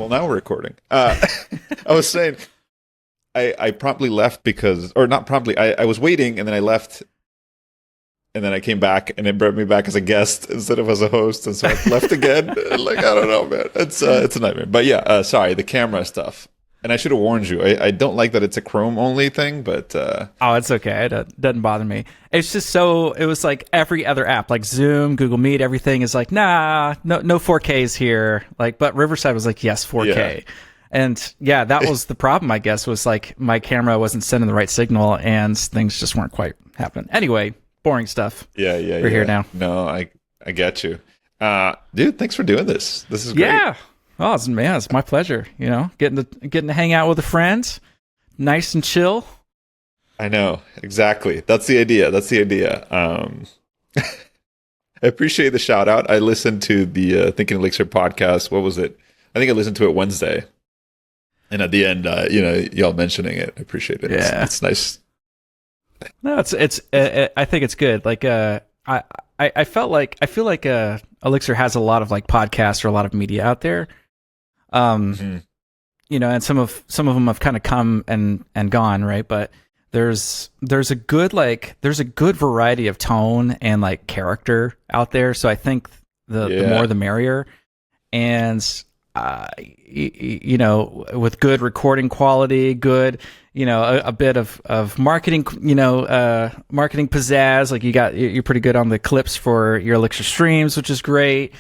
Well, now we're recording. I was saying I promptly left because, or not promptly, I was waiting and then I left and then I came back and it brought me back as a guest instead of as a host. And so I left again. Like, I don't know, man. It's a nightmare. But yeah, sorry, the camera stuff. And I should have warned you. I don't like that it's a Chrome only thing, but oh, it's okay. It doesn't bother me. It's just it was like every other app, like Zoom, Google Meet, everything is like, nah, no 4Ks here. Like, but Riverside was like, yes, 4K. Yeah. And yeah, that was the problem, I guess, was like my camera wasn't sending the right signal and things just weren't quite happening. Anyway, boring stuff. Yeah. We're here now. No, I get you. Dude, thanks for doing this. This is great. Yeah. Oh, it's my pleasure. You know, getting to hang out with a friend, nice and chill. I know, exactly. That's the idea. I appreciate the shout out. I listened to the Thinking Elixir podcast. What was it? I think I listened to it Wednesday. And at the end, y'all mentioning it, I appreciate it. Yeah, it's nice. No, it's. I think it's good. Like, I feel like Elixir has a lot of like podcasts or a lot of media out there. You know, and some of them have kind of come and gone, right? But there's a good variety of tone and like character out there. So I think the more the merrier. And you know, with good recording quality, good, you know, a bit of marketing, you know, marketing pizzazz. Like you're pretty good on the clips for your Elixir streams, which is great.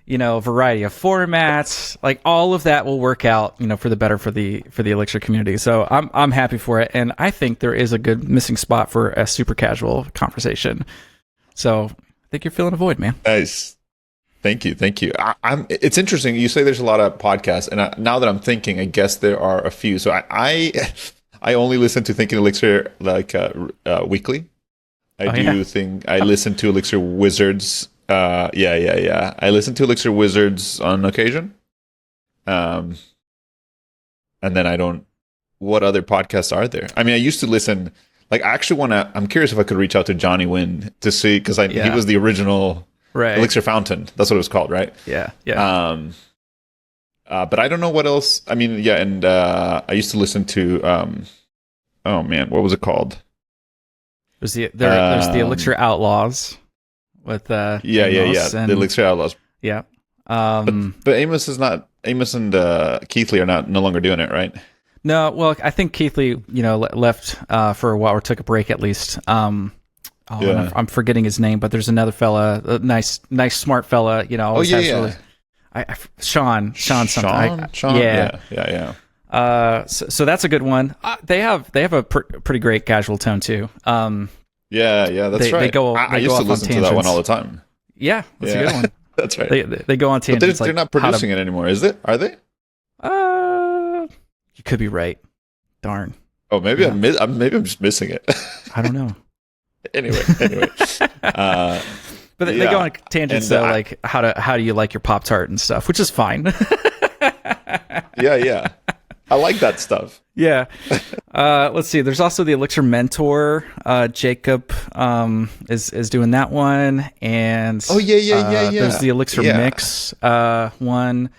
You know, variety of formats, like all of that will work out, you know, for the better for the Elixir community. So I'm happy for it, and I think there is a good missing spot for a super casual conversation. So I think you're filling a void, man. Nice. Thank you. It's interesting. You say there's a lot of podcasts, and now that I'm thinking, I guess there are a few. So I only listen to Thinking Elixir like weekly. I listen to Elixir Wizards. Yeah. I listen to Elixir Wizards on occasion. And then I don't. What other podcasts are there? I mean, I used to listen. Like, I actually I'm curious if I could reach out to Johnny Wynn to see, because he was the original. Right. Elixir Fountain. That's what it was called, right? Yeah. But I don't know what else. I mean, yeah, and I used to listen to oh man, what was it called? There's the Elixir Outlaws with Amos, and, the Elixir Outlaws. Yeah. But Amos and Keithley are no longer doing it, right? No, well, I think Keithley, you know, left for a while, or took a break at least. I'm forgetting his name, but there's another fella, a nice, smart fella. You know, Sean something. Sean. Yeah. So that's a good one. They have a pretty great casual tone too. Yeah, that's right. I used to listen to that one all the time. Yeah, that's a good one. That's right. They go on tangents. But they're not producing it anymore, is it? Are they? You could be right. Darn. Oh, maybe I'm just missing it. I don't know. Anyway. But they go on tangents though, like how do you like your Pop-Tart and stuff, which is fine. Yeah. I like that stuff. Yeah. Let's see. There's also the Elixir Mentor. Jacob is doing that one, and yeah. There's the Elixir Mix one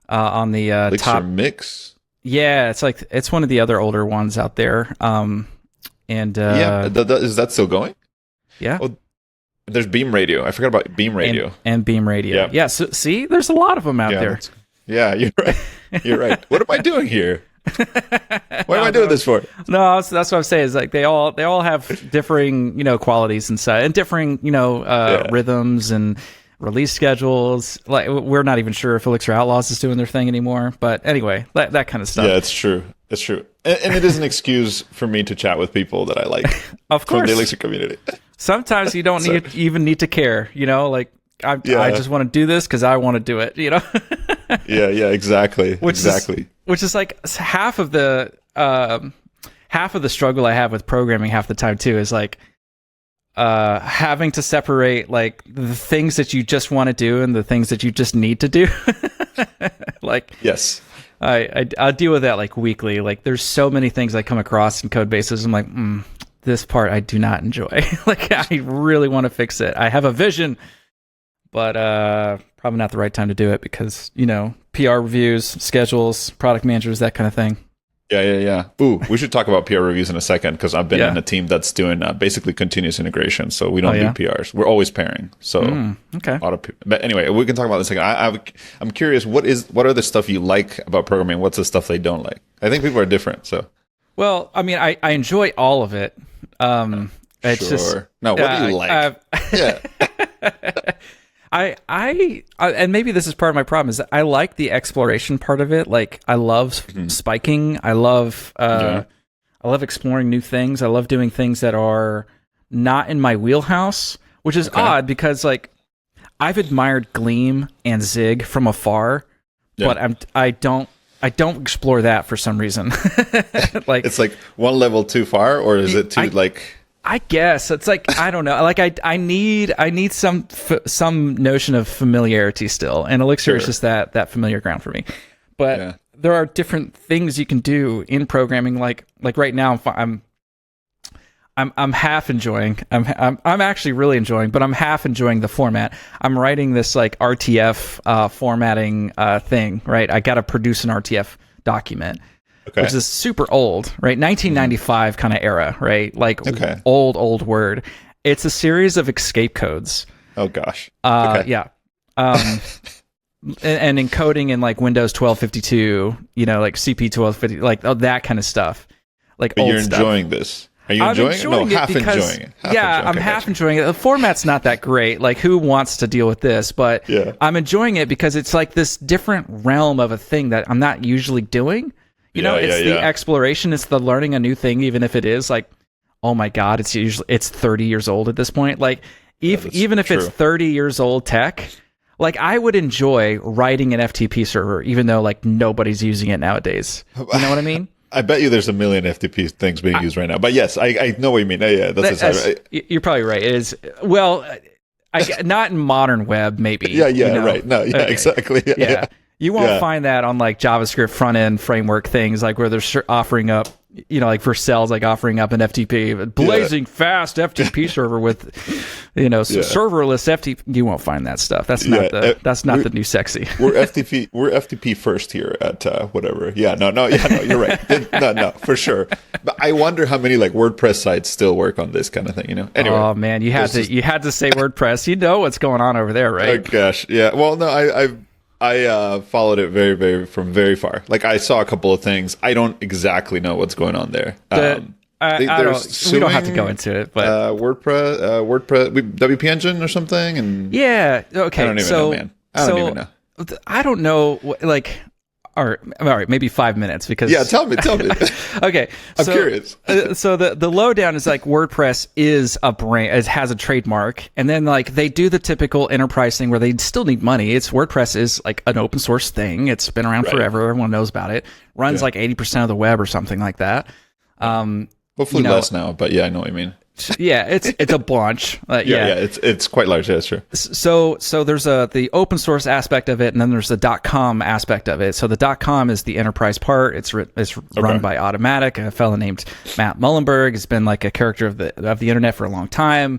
on the Elixir top Mix. Yeah, it's one of the other older ones out there. And is that still going? Yeah. Oh, there's Beam Radio. I forgot about Beam Radio. And Beam Radio. Yeah. So see, there's a lot of them out there. Yeah, you're right. What am I doing here? What am I doing this for? No, that's what I'm saying. Is like they all have differing, you know, qualities and stuff, and differing, you know, rhythms and release schedules. Like, we're not even sure if Elixir Outlaws is doing their thing anymore. But anyway, that kind of stuff. Yeah, it's true. And it is an excuse for me to chat with people that I like. Of course. From the Elixir community. Sometimes you don't even need to care, you know, like I just want to do this because I want to do it, you know? Yeah, exactly. Which is like half of the struggle I have with programming half the time too, is like having to separate like the things that you just want to do and the things that you just need to do. Like, yes. I deal with that like weekly. Like, there's so many things I come across in code bases. I'm like, this part I do not enjoy. Like, I really want to fix it. I have a vision, but probably not the right time to do it because, PR reviews, schedules, product managers, that kind of thing. Yeah. Ooh, we should talk about PR reviews in a second because I've been in a team that's doing basically continuous integration. So we don't do PRs. We're always pairing. So okay. But anyway, we can talk about this in a second. I'm curious, what are the stuff you like about programming? What's the stuff they don't like? I think people are different. So, well, I mean, I enjoy all of it. It's just no. What do you like? Yeah. I and maybe this is part of my problem is that I like the exploration part of it. Like I love spiking. I love exploring new things. I love doing things that are not in my wheelhouse, which is odd because like I've admired Gleam and Zig from afar, but I don't explore that for some reason. Like it's like one level too far, or is it too like? I guess it's like I don't know. Like I need some notion of familiarity still, and Elixir is just that familiar ground for me. But there are different things you can do in programming. Like right now, I'm half enjoying. I'm actually really enjoying, but I'm half enjoying the format. I'm writing this like RTF formatting thing. Right, I got to produce an RTF document. Okay. Which is super old, right? 1995 kind of era, right? Like old Word. It's a series of escape codes. Oh gosh. Yeah. And encoding in like Windows 1252, like CP 1250, like that kind of stuff. Like but old you're enjoying this. Are you enjoying it? No, half enjoying it. I'm half enjoying it. The format's not that great. Like, who wants to deal with this? But I'm enjoying it because it's like this different realm of a thing that I'm not usually doing. It's the exploration. It's the learning a new thing, even if it is like, oh my God, it's 30 years old at this point. Like, even if it's 30 years old tech, like I would enjoy writing an FTP server, even though like nobody's using it nowadays. You know what I mean? I bet you there's a million FTP things being used right now. But yes, I know what you mean. You're probably right. It is not in modern web, maybe. Right. No, exactly. Yeah. You won't find that on like JavaScript front end framework things like where they're offering up, like Vercel's like offering up an FTP, blazing fast FTP server with, serverless FTP. You won't find that stuff. That's not the new sexy. We're FTP first here at whatever. Yeah, no, you're right. No, for sure. But I wonder how many like WordPress sites still work on this kind of thing. Anyway. Oh man, you had to say WordPress. You know what's going on over there, right? Oh gosh, yeah. Well, no, I followed it very, very from very far. Like I saw a couple of things. I don't exactly know what's going on there. We don't have to go into it, but WordPress, WP Engine or something, and okay. I don't even know, man. I don't even know. I don't know, like. All right, maybe 5 minutes because tell me. Okay, I'm curious. So the lowdown is like WordPress is a brand, it has a trademark, and then like they do the typical enterprise thing where they still need money. WordPress is like an open source thing. It's been around forever. Everyone knows about it. Runs like 80% of the web or something like that. Hopefully less now, but I know what you mean. It's a bunch. It's quite large. That's true. So there's the open source aspect of it, and then there's the .com aspect of it. So the .com is the enterprise part. It's run by Automatic, a fellow named Matt Mullenberg. Has been like a character of the internet for a long time.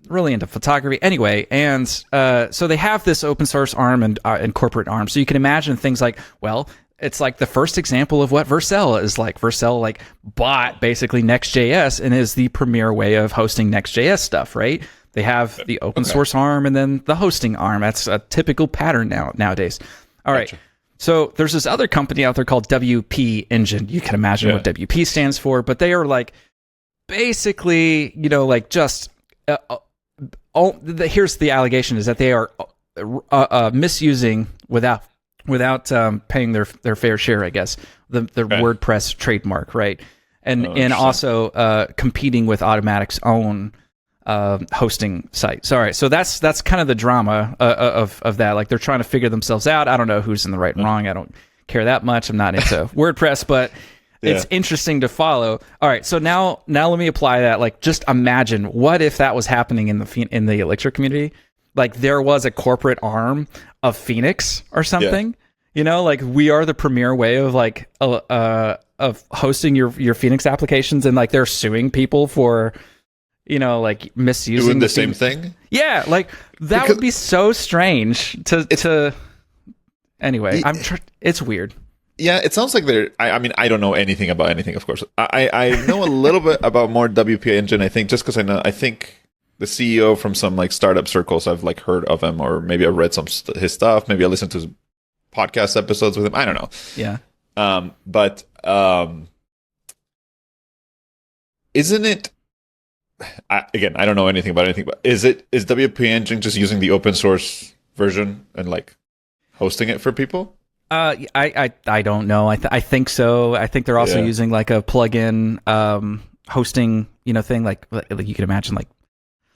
Really into photography. Anyway, and so they have this open source arm and corporate arm. So you can imagine things like, well, it's like the first example of what Vercel is like. Vercel like bought basically Next.js and is the premier way of hosting Next.js stuff, right? They have the open source arm and then the hosting arm. That's a typical pattern nowadays. All right. So there's this other company out there called WP Engine. You can imagine what WP stands for, but they are like basically, like just here's the allegation is that they are misusing without paying their fair share, I guess, the WordPress trademark, right? And also competing with Automatic's own hosting site. So that's kind of the drama of that. Like they're trying to figure themselves out. I don't know who's in the right and wrong. I don't care that much. I'm not into WordPress, but it's interesting to follow. All right, so now let me apply that. Like, just imagine what if that was happening in the Elixir community. Like there was a corporate arm of Phoenix or something, like we are the premier way of like of hosting your Phoenix applications, and like they're suing people for like misusing doing the same thing. Yeah, like that would be so strange to. Anyway, it's weird. Yeah, it sounds like they're. I mean, I don't know anything about anything, of course. I know a little bit about more WPA engine. I think just because I think the CEO from some like startup circles, I've like heard of him, or maybe I've read his stuff. Maybe I listened to his podcast episodes with him. I don't know. Yeah. But isn't it? Again, I don't know anything about anything, but is WPA engine just using the open source version and like hosting it for people? I don't know. I think so. I think they're also using like a plugin hosting thing like you can imagine like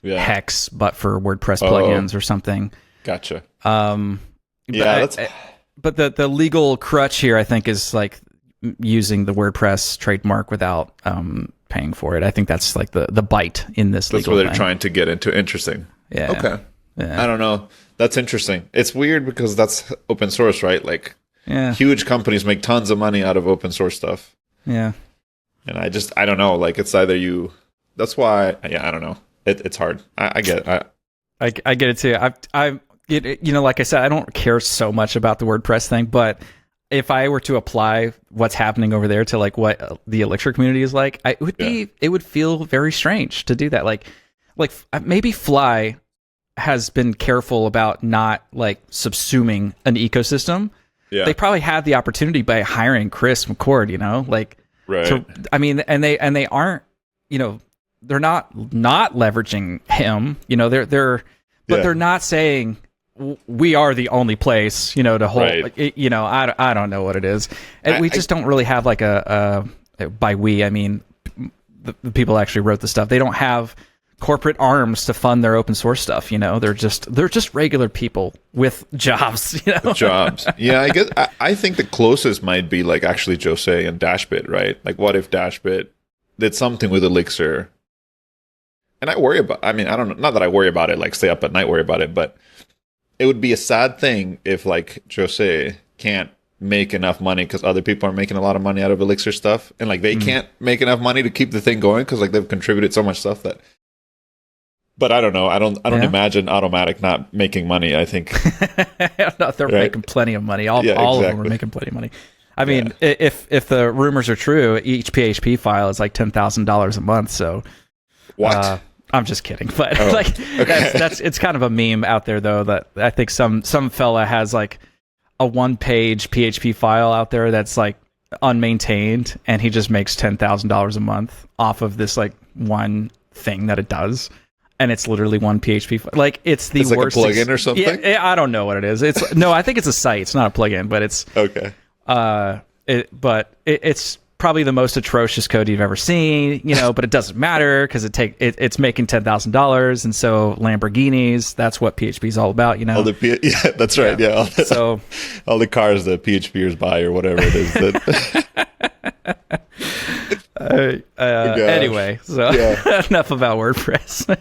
Hex, but for WordPress plugins or something. Gotcha. But the legal crutch here, I think, is like using the WordPress trademark without paying for it. I think that's like the bite in this. That's legal what they're thing. trying to get into. Interesting. Yeah. Okay. Yeah. I don't know. That's interesting. It's weird because that's open source, right? Like, huge companies make tons of money out of open source stuff. Yeah. And I don't know. Like, it's either you. That's why. Yeah, I don't know. It's hard. I get it. I get it too. Like I said, I don't care so much about the WordPress thing, but if I were to apply what's happening over there to like what the Elixir community is like, it would feel very strange to do that. Like maybe Fly has been careful about not like subsuming an ecosystem. Yeah. They probably had the opportunity by hiring Chris McCord, right. And they aren't, they're not leveraging him, they're not saying we are the only place, to hold, right. I don't know what it is. And we just don't really have like by we, I mean, the people actually wrote the stuff. They don't have corporate arms to fund their open source stuff. They're just regular people with jobs, With jobs. Yeah. I guess, I think the closest might be like actually Jose and Dashbit, right? Like what if Dashbit did something with Elixir? And I worry about, I don't know, not that I worry about it, like stay up at night, worry about it, but it would be a sad thing if like Jose can't make enough money because other people are making a lot of money out of Elixir stuff. And like they can't make enough money to keep the thing going because like they've contributed so much stuff that. But I don't know. I don't imagine Automatic not making money. I think no, they're making plenty of money. All of them are making plenty of money. I mean, if the rumors are true, each PHP file is like $10,000 a month. So what? I'm just kidding, but that's it's kind of a meme out there though that I think some fella has like a 1-page PHP file out there that's like unmaintained, and he just makes $10,000 a month off of this like one thing that it does. And it's literally one PHP file. Like it's the worst. Like a plugin or something? Yeah, I don't know what it is. I think it's a site. It's not a plugin, but it's okay. It's probably the most atrocious code you've ever seen, but it doesn't matter because it's making $10,000, and so Lamborghinis, that's what PHP is all about, All the that's right, yeah. All the cars that PHPers buy or whatever it is. Anyway, so enough about WordPress.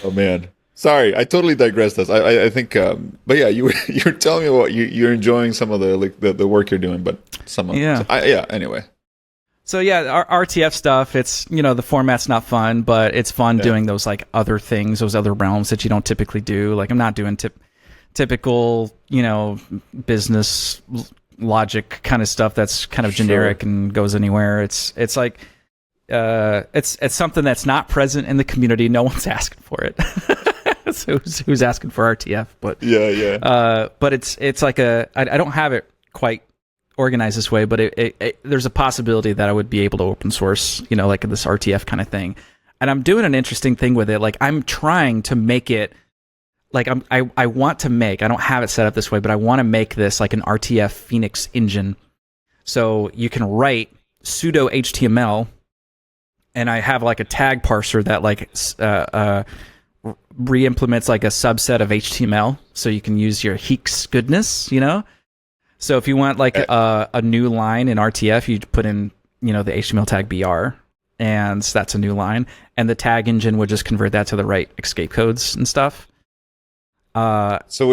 Oh man, sorry, I totally digressed. I think, but yeah, you were telling me what you're enjoying some of the work you're doing, but some of anyway. So our RTF stuff, it's the format's not fun, but it's fun doing those like other things, those other realms that you don't typically do. Like I'm not doing typical business logic kind of stuff that's kind of generic and goes anywhere. It's like it's something that's not present in the community. No one's asking for it. So who's asking for RTF? But but it's like I don't have it quite organized this way, but there's a possibility that I would be able to open source, like this RTF kind of thing. And I'm doing an interesting thing with it. Like I'm trying to make it like I want to make, I don't have it set up this way, but I want to make this like an RTF Phoenix engine. So you can write pseudo HTML, and I have like a tag parser that like re-implements like a subset of HTML. So you can use your Heeks goodness, So if you want like a new line in RTF, you put in, the HTML tag BR, and that's a new line. And the tag engine would just convert that to the right escape codes and stuff. So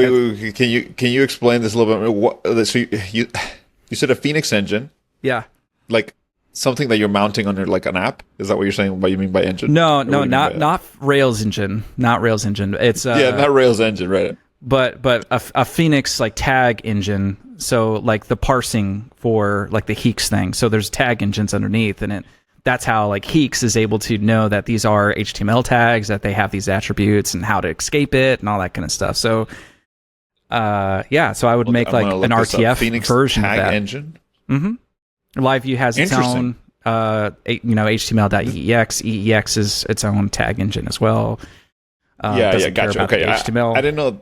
can you explain this a little bit? So you said a Phoenix engine, yeah, like something that you're mounting under like an app? Is that what you're saying? What you mean by engine? No, Or no, what do you mean by not Rails engine, not Rails engine. It's yeah, not Rails engine, right? but a Phoenix like tag engine. So like the parsing for like the Heeks thing. So there's tag engines underneath, and that's how like Heeks is able to know that these are HTML tags, that they have these attributes, and how to escape it, and all that kind of stuff. So yeah, so I would make like an RTF Phoenix version tag of that. engine. LiveView has its own HTML.eex. EEX is its own tag engine as well. Gotcha. Okay, HTML.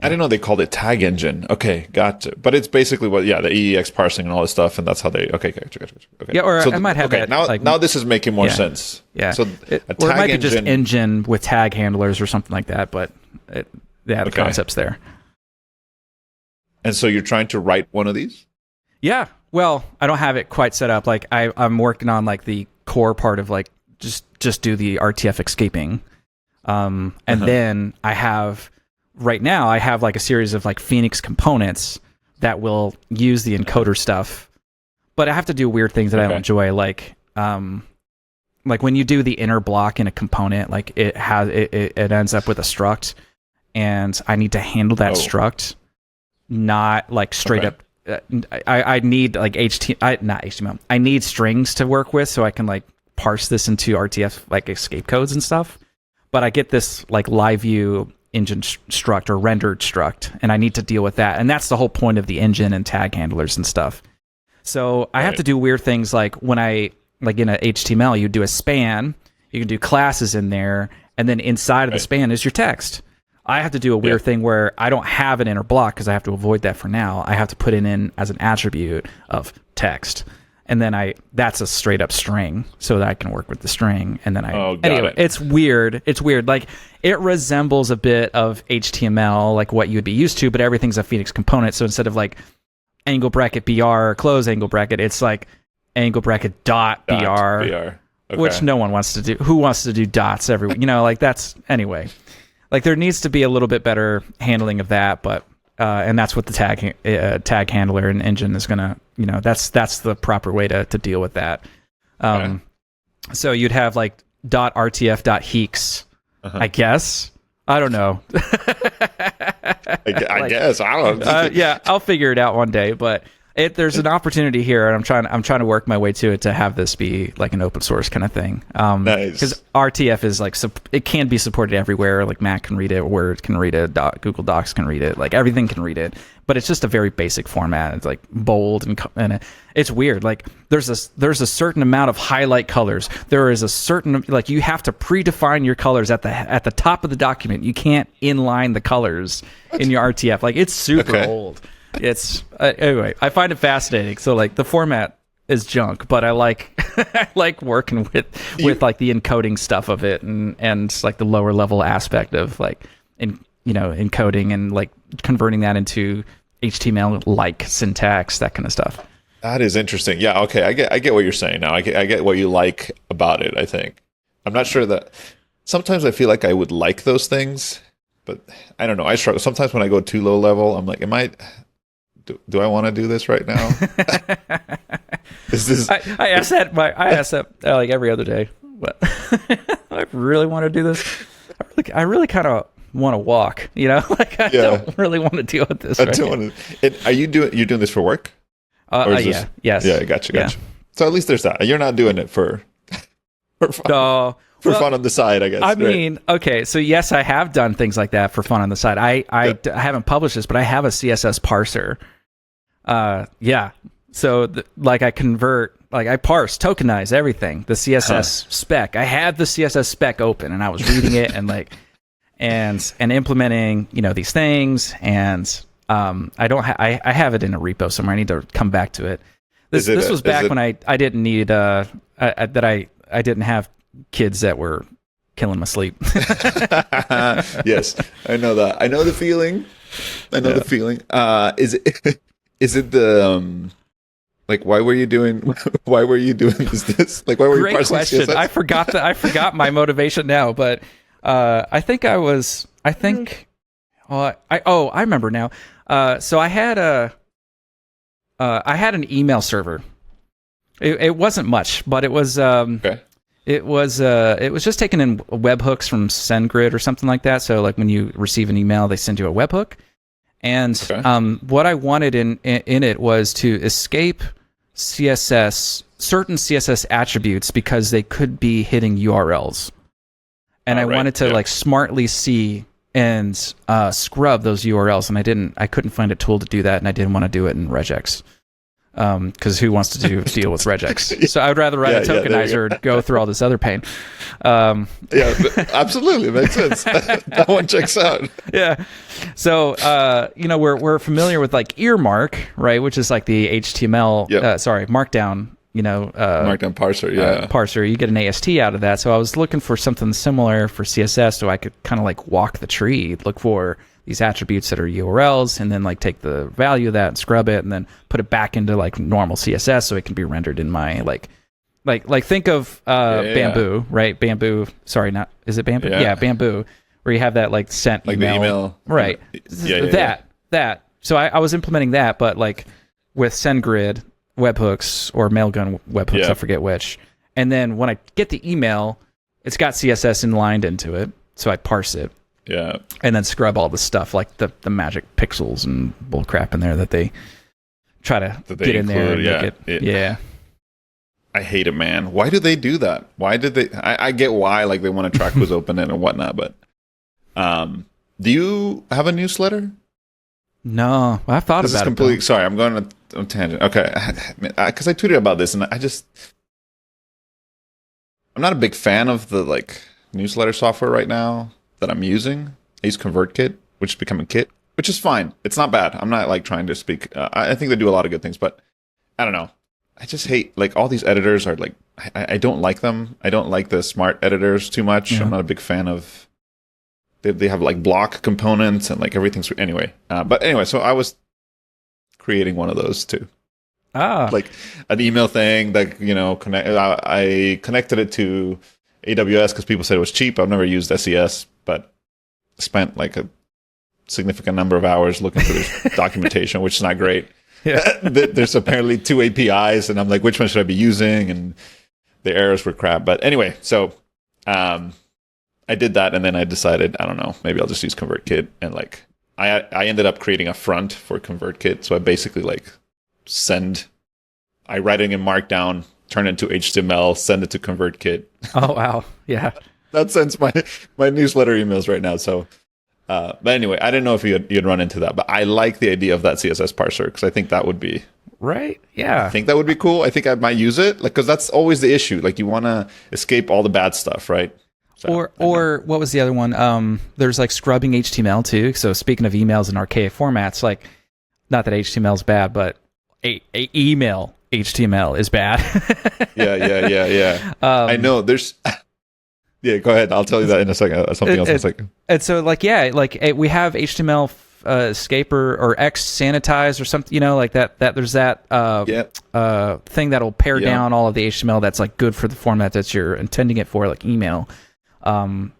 I didn't know they called it tag engine. Okay, gotcha. But it's basically the EEX parsing and all this stuff, and that's how they. Okay, gotcha. Okay. Yeah, or so I might have that. Now this is making more sense. Yeah. So a tag or it might be just engine with tag handlers or something like that, but the concept's there. And so you're trying to write one of these? Yeah. Well, I don't have it quite set up. Like I'm working on like the core part of like just do the RTF escaping, and then I have like a series of like Phoenix components that will use the encoder stuff, but I have to do weird things that I don't enjoy, like when you do the inner block in a component, like it ends up with a struct, and I need to handle that struct, not like straight up. I need like not HTML. I need strings to work with so I can like parse this into RTF like escape codes and stuff. But I get this like LiveView engine struct or rendered struct, and I need to deal with that. And that's the whole point of the engine and tag handlers and stuff. So I have to do weird things like when I like in a HTML, you do a span, you can do classes in there, and then inside of the span is your text. I have to do a weird thing where I don't have an inner block because I have to avoid that for now. I have to put it in as an attribute of text. And then that's a straight up string so that I can work with the string. And then it's weird. It's weird. Like it resembles a bit of HTML, like what you would be used to, but everything's a Phoenix component. So instead of like angle bracket BR, close angle bracket, it's like angle bracket dot BR, which no one wants to do. Who wants to do dots everywhere? Like that's anyway. Like there needs to be a little bit better handling of that, but and that's what the tag handler and engine is gonna, that's the proper way to deal with that. So you'd have like .rtf.heeks, I guess. I don't know. I guess I don't know. Yeah, I'll figure it out one day, but there's an opportunity here, and I'm trying to work my way to it to have this be like an open source kind of thing. Nice. Because RTF is like it can be supported everywhere. Like Mac can read it, Word can read it, Google Docs can read it. Like everything can read it, but it's just a very basic format. It's like bold and it's weird. Like there's a certain amount of highlight colors. There is a certain like you have to predefine your colors at the top of the document. You can't inline the colors in your RTF. Like it's super old. It's anyway, I find it fascinating. So like the format is junk, but I like I like working with like the encoding stuff of it and like the lower level aspect of like encoding and like converting that into HTML like syntax, that kind of stuff. That is interesting. Yeah, okay, I get what you're saying now. I get what you like about it, I think. I'm not sure that sometimes I feel like I would like those things, but I don't know. I struggle sometimes when I go too low level. I'm like, do I want to do this right now? Is this? I ask that like every other day. But I really want to do this. I really kind of want to walk. Like I don't really want to deal with this. Are you doing this for work? Yes. Yeah, gotcha. So at least there's that. You're not doing it for fun. Fun on the side, I guess. I mean, okay, so yes, I have done things like that for fun on the side. I haven't published this, but I have a CSS parser. So like I convert, like I parse, tokenize everything. The CSS spec. I had the CSS spec open, and I was reading it and like and implementing these things. And I have it in a repo somewhere. I need to come back to it. This was back when I didn't need I didn't have kids that were killing my sleep. Yes, I know that. I know the feeling. The feeling. Is it the like why were you doing this? Like why were you parsing question. CSS? I forgot my motivation now, but I remember now. So I had an email server. It wasn't much, but it was Okay. it was just taken in webhooks from SendGrid or something like that. So like when you receive an email, they send you a webhook. And what I wanted in it was to escape certain CSS attributes because they could be hitting URLs. And I wanted to like smartly see and scrub those URLs, and I couldn't find a tool to do that, and I didn't want to do it in regex. Because who wants to deal with regex? So I would rather write a tokenizer and go through all this other pain. Yeah, absolutely, makes sense. That one checks out. Yeah. So we're familiar with like earmark, right? Which is like the HTML, Markdown. Markdown parser. Parser. You get an AST out of that. So I was looking for something similar for CSS, so I could kind of like walk the tree, look for these attributes that are URLs, and then like take the value of that and scrub it, and then put it back into like normal CSS so it can be rendered in my like think of Bamboo, right? Bamboo. Sorry, is it Bamboo? Yeah, Bamboo, where you have that like sent like email. The email, right? That. So I was implementing that, but like with SendGrid webhooks or Mailgun webhooks, I forget which. And then when I get the email, it's got CSS inlined into it, so I parse it. Yeah. And then scrub all the stuff like the magic pixels and bullcrap in there that they try to get in there and make it. Yeah. I hate it, man. Why do they do that? Why did they? I get why, like they want to track who's open it and whatnot, but do you have a newsletter? No, I've thought this about is completely, sorry, I'm going on a tangent. Okay, because I tweeted about this, and I'm not a big fan of the like newsletter software right now that I'm using. I use ConvertKit, which is becoming Kit, which is fine. It's not bad. I'm not like trying to speak. I think they do a lot of good things, but I don't know. I just hate like all these editors are like I don't like them. I don't like the smart editors too much. I'm not a big fan of. They have like block components and like everything's anyway. But anyway, so I was creating one of those too. Like an email thing that I connected it to AWS because people said it was cheap. I've never used SES, but spent like a significant number of hours looking for this documentation, which is not great. Yeah. There's apparently 2 APIs, and I'm like, which one should I be using? And the errors were crap. But anyway, so I did that, and then I decided, I don't know, maybe I'll just use ConvertKit. And like, I ended up creating a front for ConvertKit. So I basically like I write it in Markdown, turn it into HTML, send it to ConvertKit. Oh, wow. Yeah. That sends my newsletter emails right now. So, but anyway, I didn't know if you'd run into that, but I like the idea of that CSS parser because I think that would be right. Yeah, I think that would be cool. I think I might use it, like, because that's always the issue. Like, you want to escape all the bad stuff, right? So, or what was the other one? There's like scrubbing HTML too. So speaking of emails in archaic formats, like, not that HTML is bad, but email HTML is bad. Yeah. I know. There's. Yeah, go ahead. I'll tell you that in a second. Something else in a second. And so, like, we have HTML escape or X sanitize or something, like that. There's that thing that'll pare down all of the HTML that's like good for the format that you're intending it for, like email. And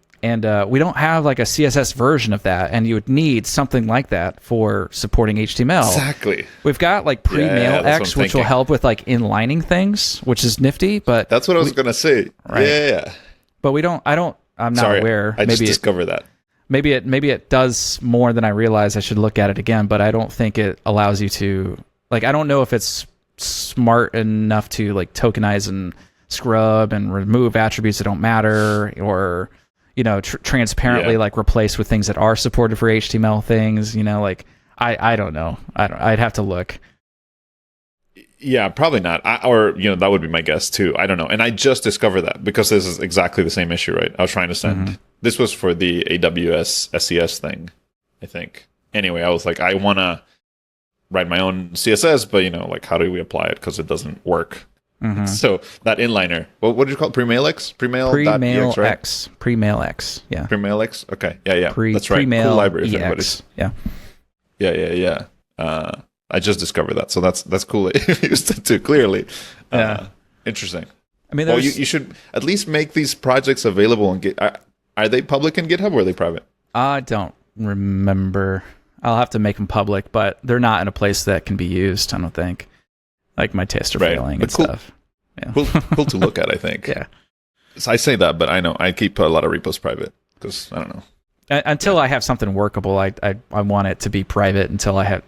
we don't have like a CSS version of that, and you would need something like that for supporting HTML. Exactly. We've got like pre-mail X, which will help with like inlining things, which is nifty. But that's what I was gonna say. Right? Yeah. But I'm not aware. I just discovered that. Maybe it does more than I realize. I should look at it again, but I don't think it allows you to, like, I don't know if it's smart enough to like tokenize and scrub and remove attributes that don't matter, or transparently like replace with things that are supported for HTML things. Like I don't know. I'd have to look. Yeah, probably not. That would be my guess too. I don't know. And I just discovered that because this is exactly the same issue, right? I was trying to send. This was for the AWS SES thing, I think. Anyway, I was like, I want to write my own CSS, but like, how do we apply it? Because it doesn't work. So that inliner. Well, what did you call it? Premail-X? Premail.ex, right? X. Premail-X. Yeah. Premail-X. Okay. Yeah. That's right. Cool library. Yeah. Yeah. I just discovered that, so that's cool that you used it too. Clearly, interesting. I mean, you should at least make these projects available and get. Are they public in GitHub or are they private? I don't remember. I'll have to make them public, but they're not in a place that can be used. I don't think. Like my tests are failing and stuff. Yeah. Cool to look at, I think. Yeah. So I say that, but I know I keep a lot of repos private because I don't know. Until I have something workable, I want it to be private until I have,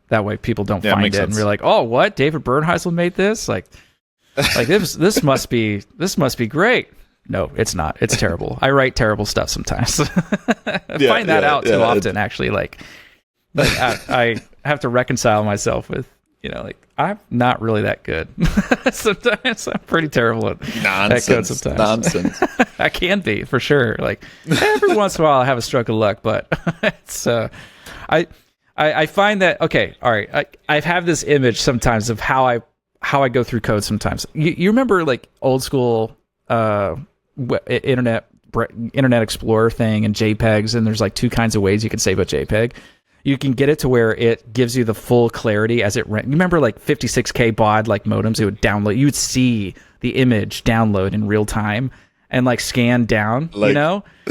that way people don't find it and we're like, oh, what? David Bernheisel made this? Like this must be great. No, it's not. It's terrible. I write terrible stuff sometimes. I find that out too often, actually. Like I have to reconcile myself with, I'm not really that good. Sometimes I'm pretty terrible at that code sometimes. Nonsense. I can be, for sure. Like every once in a while I have a stroke of luck, but it's I find that, okay, all right, I have this image sometimes of how I go through code sometimes. You remember like old school Internet Explorer thing and JPEGs, and there's like two kinds of ways you can save a JPEG. You can get it to where it gives you the full clarity as it you remember like 56K baud like modems, it would download, you would see the image download in real time and like scan down,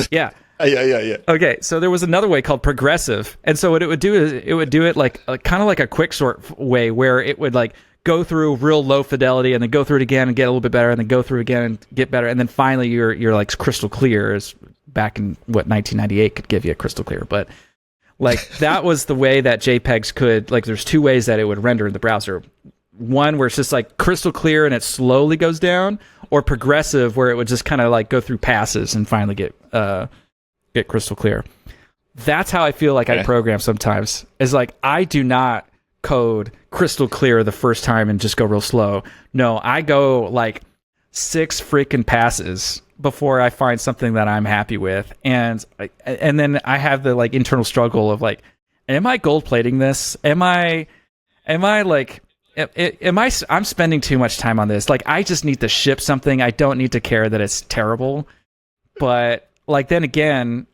yeah. Yeah. Okay, so there was another way called progressive, and so what it would do is it would do it like kind of like a quick sort way, where it would like go through real low fidelity and then go through it again and get a little bit better and then go through again and get better, and then finally you're like crystal clear, as back in 1998 could give you a crystal clear, but like that was the way that JPEGs could, like there's two ways that it would render in the browser. One where it's just like crystal clear and it slowly goes down, or progressive where it would just kind of like go through passes and finally get crystal clear. That's how I feel like I program sometimes. Is like I do not code crystal clear the first time and just go real slow. No, I go like 6 freaking passes before I find something that I'm happy with, and then I have the like internal struggle of like, am I gold plating this? I'm spending too much time on this. Like I just need to ship something. I don't need to care that it's terrible. But like then again,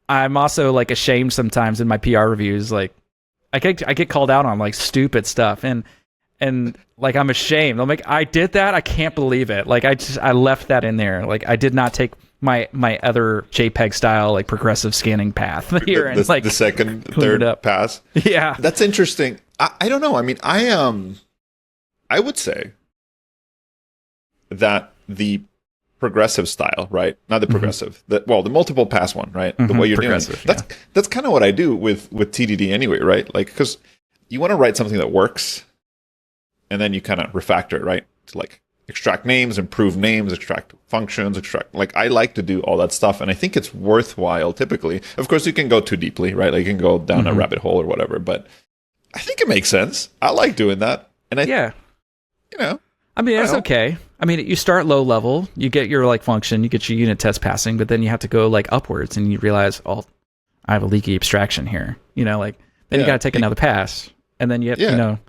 I'm also like ashamed sometimes in my PR reviews. Like I get called out on like stupid stuff, and like I'm ashamed. I'm like, I did that. I can't believe it. Like I left that in there. Like I did not take my other JPEG style like progressive scanning path here and like the second, third pass. Yeah, that's interesting. I don't know. I mean, I would say that the progressive style, right? Not the progressive. The multiple pass one, right? The way you're doing it. That's kind of what I do with TDD anyway, right? Like because you want to write something that works, and then you kind of refactor it, right? To like extract names, improve names, extract functions, like I like to do all that stuff, and I think it's worthwhile typically. Of course, you can go too deeply, right? Like you can go down a rabbit hole or whatever, but I think it makes sense. I like doing that. And I mean, it's okay. I mean, you start low level, you get your like function, you get your unit test passing, but then you have to go like upwards and you realize, oh, I have a leaky abstraction here. Then you got to take another pass, and then you have,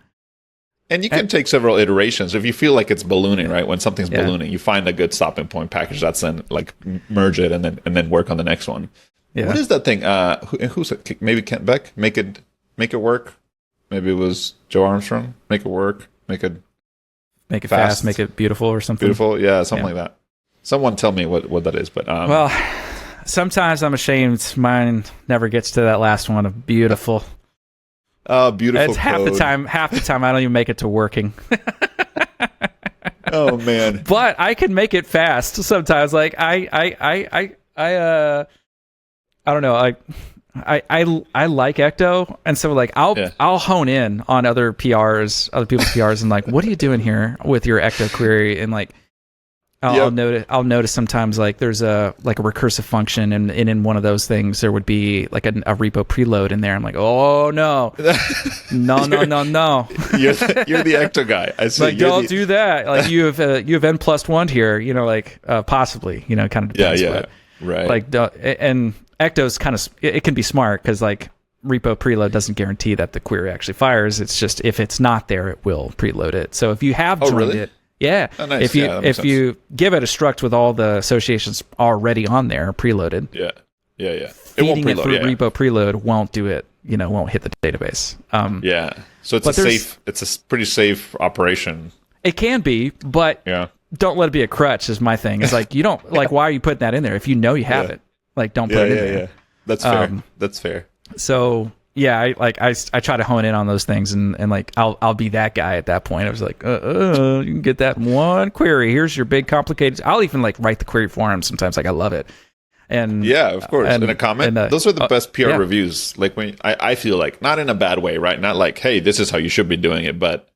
And you can take several iterations. If you feel like it's ballooning, right? When something's ballooning, you find a good stopping point package that's then like merge it and then work on the next one. Yeah. What is that thing? Who's it? Maybe Kent Beck? Make it work. Maybe it was Joe Armstrong. Make it work. Make it fast. Make it beautiful or something. Beautiful, yeah, something like that. Someone tell me what that is. But well, sometimes I'm ashamed. Mine never gets to that last one of beautiful. Beautiful. It's half the time I don't even make it to working. Oh man. But I can make it fast sometimes. Like I don't know. I like Ecto, and so like I'll hone in on other people's PRs, and like, what are you doing here with your Ecto query? And like I'll notice sometimes like there's a recursive function, and in one of those things there would be like a repo preload in there. I'm like, oh no, no. You're the Ecto guy. I see. Like, don't do that. Like you have N+1 here. Like possibly. Kind of depends. Yeah. Right. Like and Ecto's kind of, it can be smart because like repo preload doesn't guarantee that the query actually fires. It's just if it's not there, it will preload it. So if you have joined it. Yeah. Oh, nice. If you give it a struct with all the associations already on there, preloaded. Yeah. Feeding it through repo preload won't do it. Won't hit the database. So it's a pretty safe operation. It can be, but don't let it be a crutch. Is my thing. It's like you don't like. Why are you putting that in there if you know you have it? Like don't put it in there. Yeah. That's fair. That's fair. So yeah, I try to hone in on those things, and like I'll be that guy at that point. I was like, you can get that one query. Here's your big complicated. I'll even like write the query for him sometimes. Like I love it. And yeah, of course. In a comment, those are the best PR reviews. Like when I feel like, not in a bad way, right? Not like, hey, this is how you should be doing it, but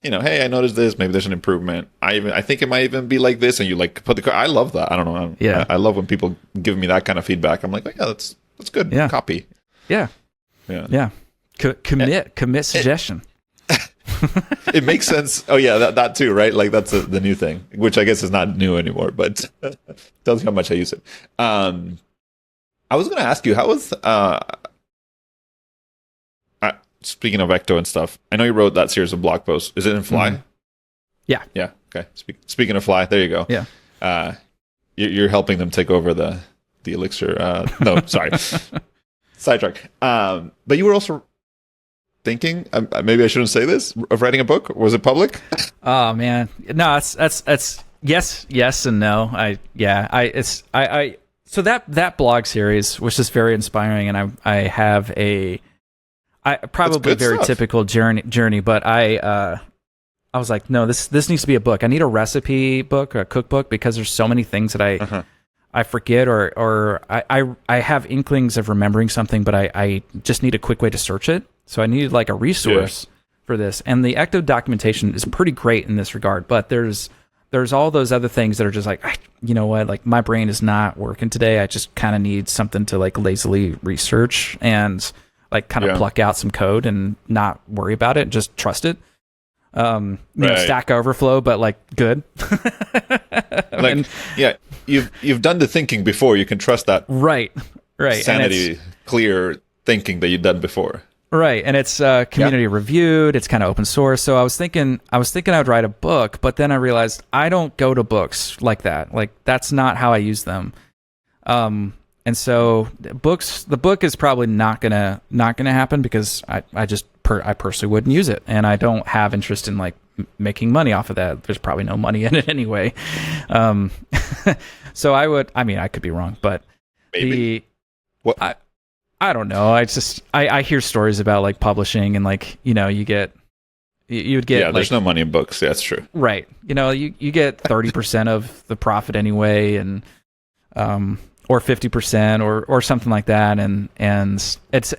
hey, I noticed this. Maybe there's an improvement. I think it might even be like this, and you like put the. I love that. I don't know. I love when people give me that kind of feedback. I'm like, oh, yeah, that's good. Yeah. Copy. Yeah. Commit suggestion. It makes sense. Oh yeah, that too, right? Like that's the new thing, which I guess is not new anymore, but tells you how much I use it. I was going to ask you, how was speaking of Ecto and stuff? I know you wrote that series of blog posts. Is it in Fly? Mm-hmm. Yeah. Yeah. Okay. Speaking of Fly, there you go. Yeah. You're helping them take over the Elixir. No, sorry, sidetrack. But you were also thinking, maybe I shouldn't say this, of writing a book. Was it public? Oh man, no. That's yes and no. So that blog series was just very inspiring, and I have probably a very typical journey, but I was like, no, this needs to be a book. I need a recipe book, a cookbook, because there's so many things that I forget, or I have inklings of remembering something, but I just need a quick way to search it. So I needed like a resource for this. And the Ecto documentation is pretty great in this regard, but there's all those other things that are just like, you know what, like my brain is not working today. I just kind of need something to like lazily research and like kind of pluck out some code and not worry about it, just trust it. Stack Overflow, but like good. You've done the thinking before. You can trust that. Right. Sanity, clear thinking that you've done before. Right, and it's community reviewed. It's kind of open source. So I was thinking I'd write a book, but then I realized I don't go to books like that. Like that's not how I use them. And so the book is probably not gonna happen because I personally wouldn't use it, and I don't have interest in like making money off of that. There's probably no money in it anyway. So I could be wrong, but maybe. I don't know. I hear stories about like publishing and like, you would get there's no money in books. Yeah, that's true. Right. You get 30% of the profit anyway, and or 50% or something like that, and it's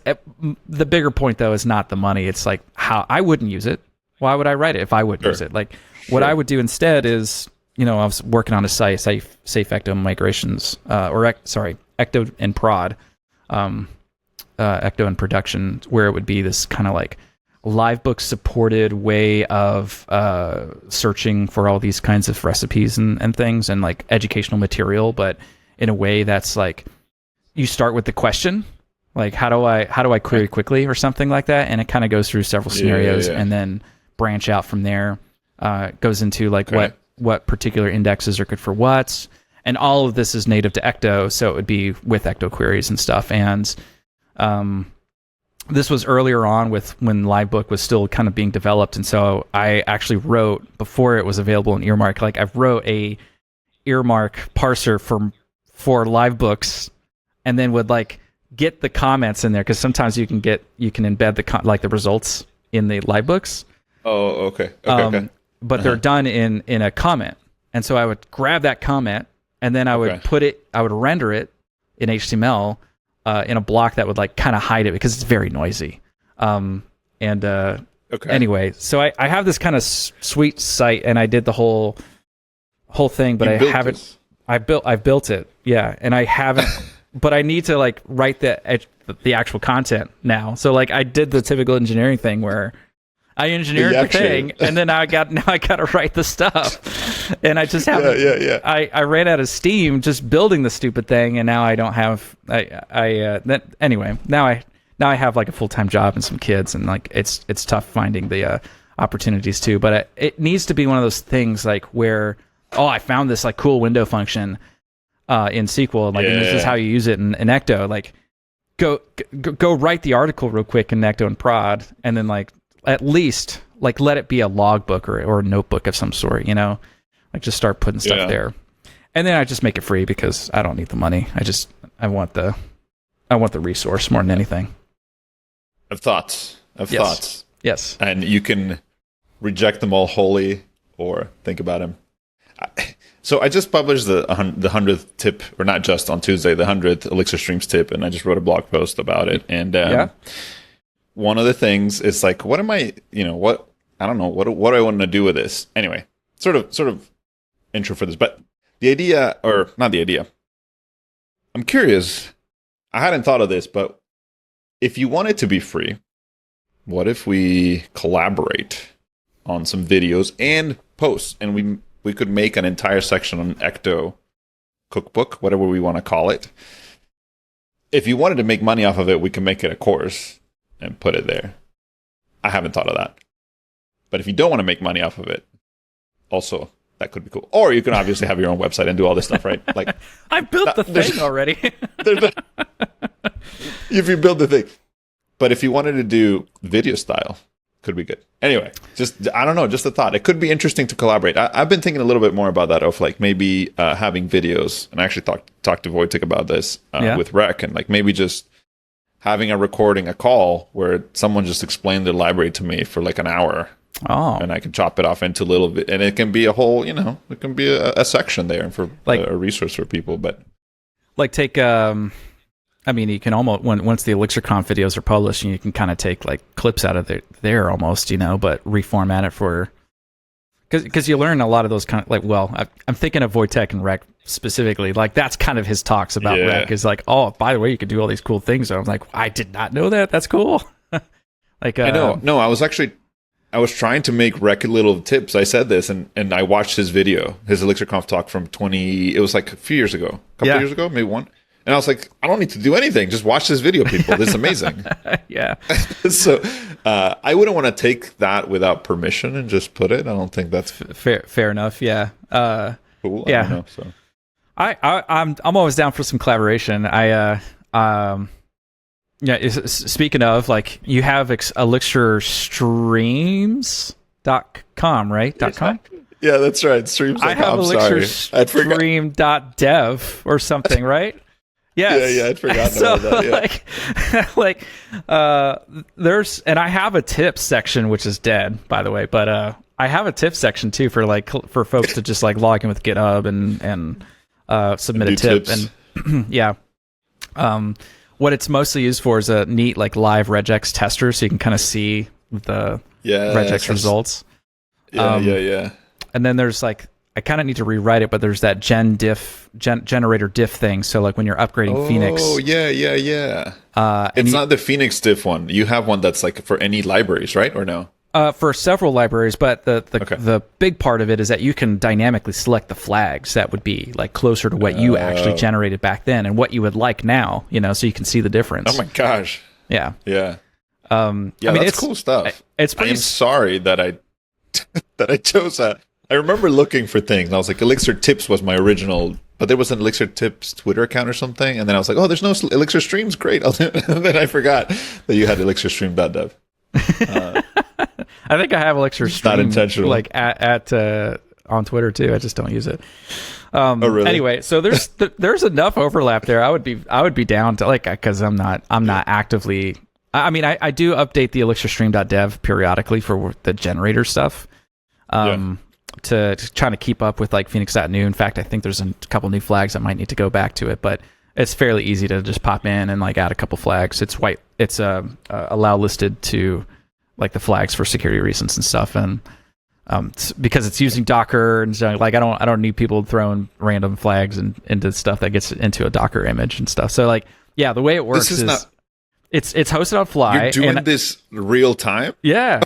the bigger point though is not the money. It's like how I wouldn't use it. Why would I write it if I wouldn't use it? Like what I would do instead is, I was working on a site, safe Ecto migrations, Ecto and prod. Ecto in production, where it would be this kind of like livebook supported way of searching for all these kinds of recipes and things and like educational material, but in a way that's like you start with the question, like how do I query quickly or something like that, and it kind of goes through several scenarios and then branch out from there. Goes into like what particular indexes are good for what, and all of this is native to Ecto, so it would be with Ecto queries and stuff. And this was earlier on when Livebook was still kind of being developed, and so I actually wrote, before it was available in Earmark, like I wrote a Earmark parser for Livebooks, and then would like get the comments in there, because sometimes you can embed the results in the Livebooks. Oh, okay. Okay. But they're done in a comment, and so I would grab that comment, and then I would I would render it in HTML. In a block that would like kind of hide it because it's very noisy. Anyway, so I have this kind of sweet site, and I did the whole thing, but I haven't. I've built it, yeah, and I haven't. But I need to like write the actual content now. So like I did the typical engineering thing where I engineered the thing, and then I got to write the stuff, and I just haven't. I ran out of steam just building the stupid thing, and now I don't have. Anyway, now I have like a full-time job and some kids, and like it's tough finding the opportunities too. But it needs to be one of those things like where I found this like cool window function in SQL, like and this is how you use it in Ecto. Like go write the article real quick in Ecto and prod, and then like. At least like let it be a logbook or a notebook of some sort, like just start putting stuff there, and then I just make it free because I don't need the money. I want the resource more than anything. of thoughts. Yes. And you can reject them all wholly or think about them. So I just published the 100th tip, or not just on Tuesday, the 100th Elixir Streams tip, and I just wrote a blog post about it. And one of the things is like, what am I, what I don't know, what do I want to do with this? Anyway, sort of intro for this, but the idea, or not the idea, I'm curious. I hadn't thought of this, but if you want it to be free, what if we collaborate on some videos and posts, and we could make an entire section on Ecto cookbook, whatever we want to call it. If you wanted to make money off of it, we can make it a course and put it there. I haven't thought of that. But if you don't want to make money off of it, also, that could be cool. Or you can obviously have your own website and do all this stuff, right? Like I built the thing already. If you build the thing. But if you wanted to do video style, could be good. Anyway, I don't know, just a thought. It could be interesting to collaborate. I've been thinking a little bit more about that, of like maybe having videos. And I actually talked to Wojtek about this with Rec, and like maybe just having a call where someone just explained the library to me for like an hour. Oh. And I can chop it off into little bit, and it can be a whole, it can be a section there for like a resource for people. But like take, I mean, you can almost, once the ElixirConf videos are published, you can kind of take like clips out of there almost, but reformat it for, because you learn a lot of those kind of like, well, I'm thinking of Wojtek and Rec specifically, like that's kind of his talks about Rec is like, oh, by the way, you could do all these cool things. And I'm like, I did not know that. That's cool. Like, I know. No, I was trying to make Rec little tips. I said this, and I watched his video, his ElixirConf talk from it was like a few years ago, a couple years ago, maybe one. And I was like, I don't need to do anything. Just watch this video, people. This is amazing. Yeah. So I wouldn't want to take that without permission and just put it. I don't think that's fair enough. Yeah. Cool. Yeah. I don't know, so. I'm always down for some collaboration. Speaking of, like, you have elixirstreams.com, right? .com? Yeah, that's right. Streams.com. I have elixirstream.dev or something, right? Yes. Yeah, I'd forgotten about that. Yeah. There's, and I have a tips section, which is dead, by the way, but I have a tips section too for folks to just like log in with GitHub and submit a tip. Tips. And yeah. What it's mostly used for is a neat like live regex tester, so you can kind of see the regex results. Yeah. And then there's like, I kind of need to rewrite it, but there's that generator diff thing. So like when you're upgrading Phoenix. Oh, yeah. It's not the Phoenix diff one. You have one that's like for any libraries, right? Or no? For several libraries, but the big part of it is that you can dynamically select the flags that would be like closer to what you actually generated back then and what you would like now, so you can see the difference. Oh my gosh. Yeah. Yeah. I mean, that's cool stuff. It's pretty. I'm sorry that I chose that. I remember looking for things, and I was like, Elixir Tips was my original, but there was an Elixir Tips Twitter account or something, and then I was like, oh, there's no Elixir Streams, great. And then I forgot that you had ElixirStream.dev. I think I have Elixir Stream, not intentional, like at on Twitter too. I just don't use it. Oh, really? Anyway, so there's enough overlap there. I would be down to like, because I'm not actively. I mean, I do update the ElixirStream.dev periodically for the generator stuff. To trying to keep up with like Phoenix.new. In fact, I think there's a couple new flags that might need to go back to it, but it's fairly easy to just pop in and like add a couple flags. It's allow listed to like the flags for security reasons and stuff, and because it's using Docker and so, like I don't need people throwing random flags into stuff that gets into a Docker image and stuff. So like the way it works is it's hosted on Fly. You're doing this real time? Yeah.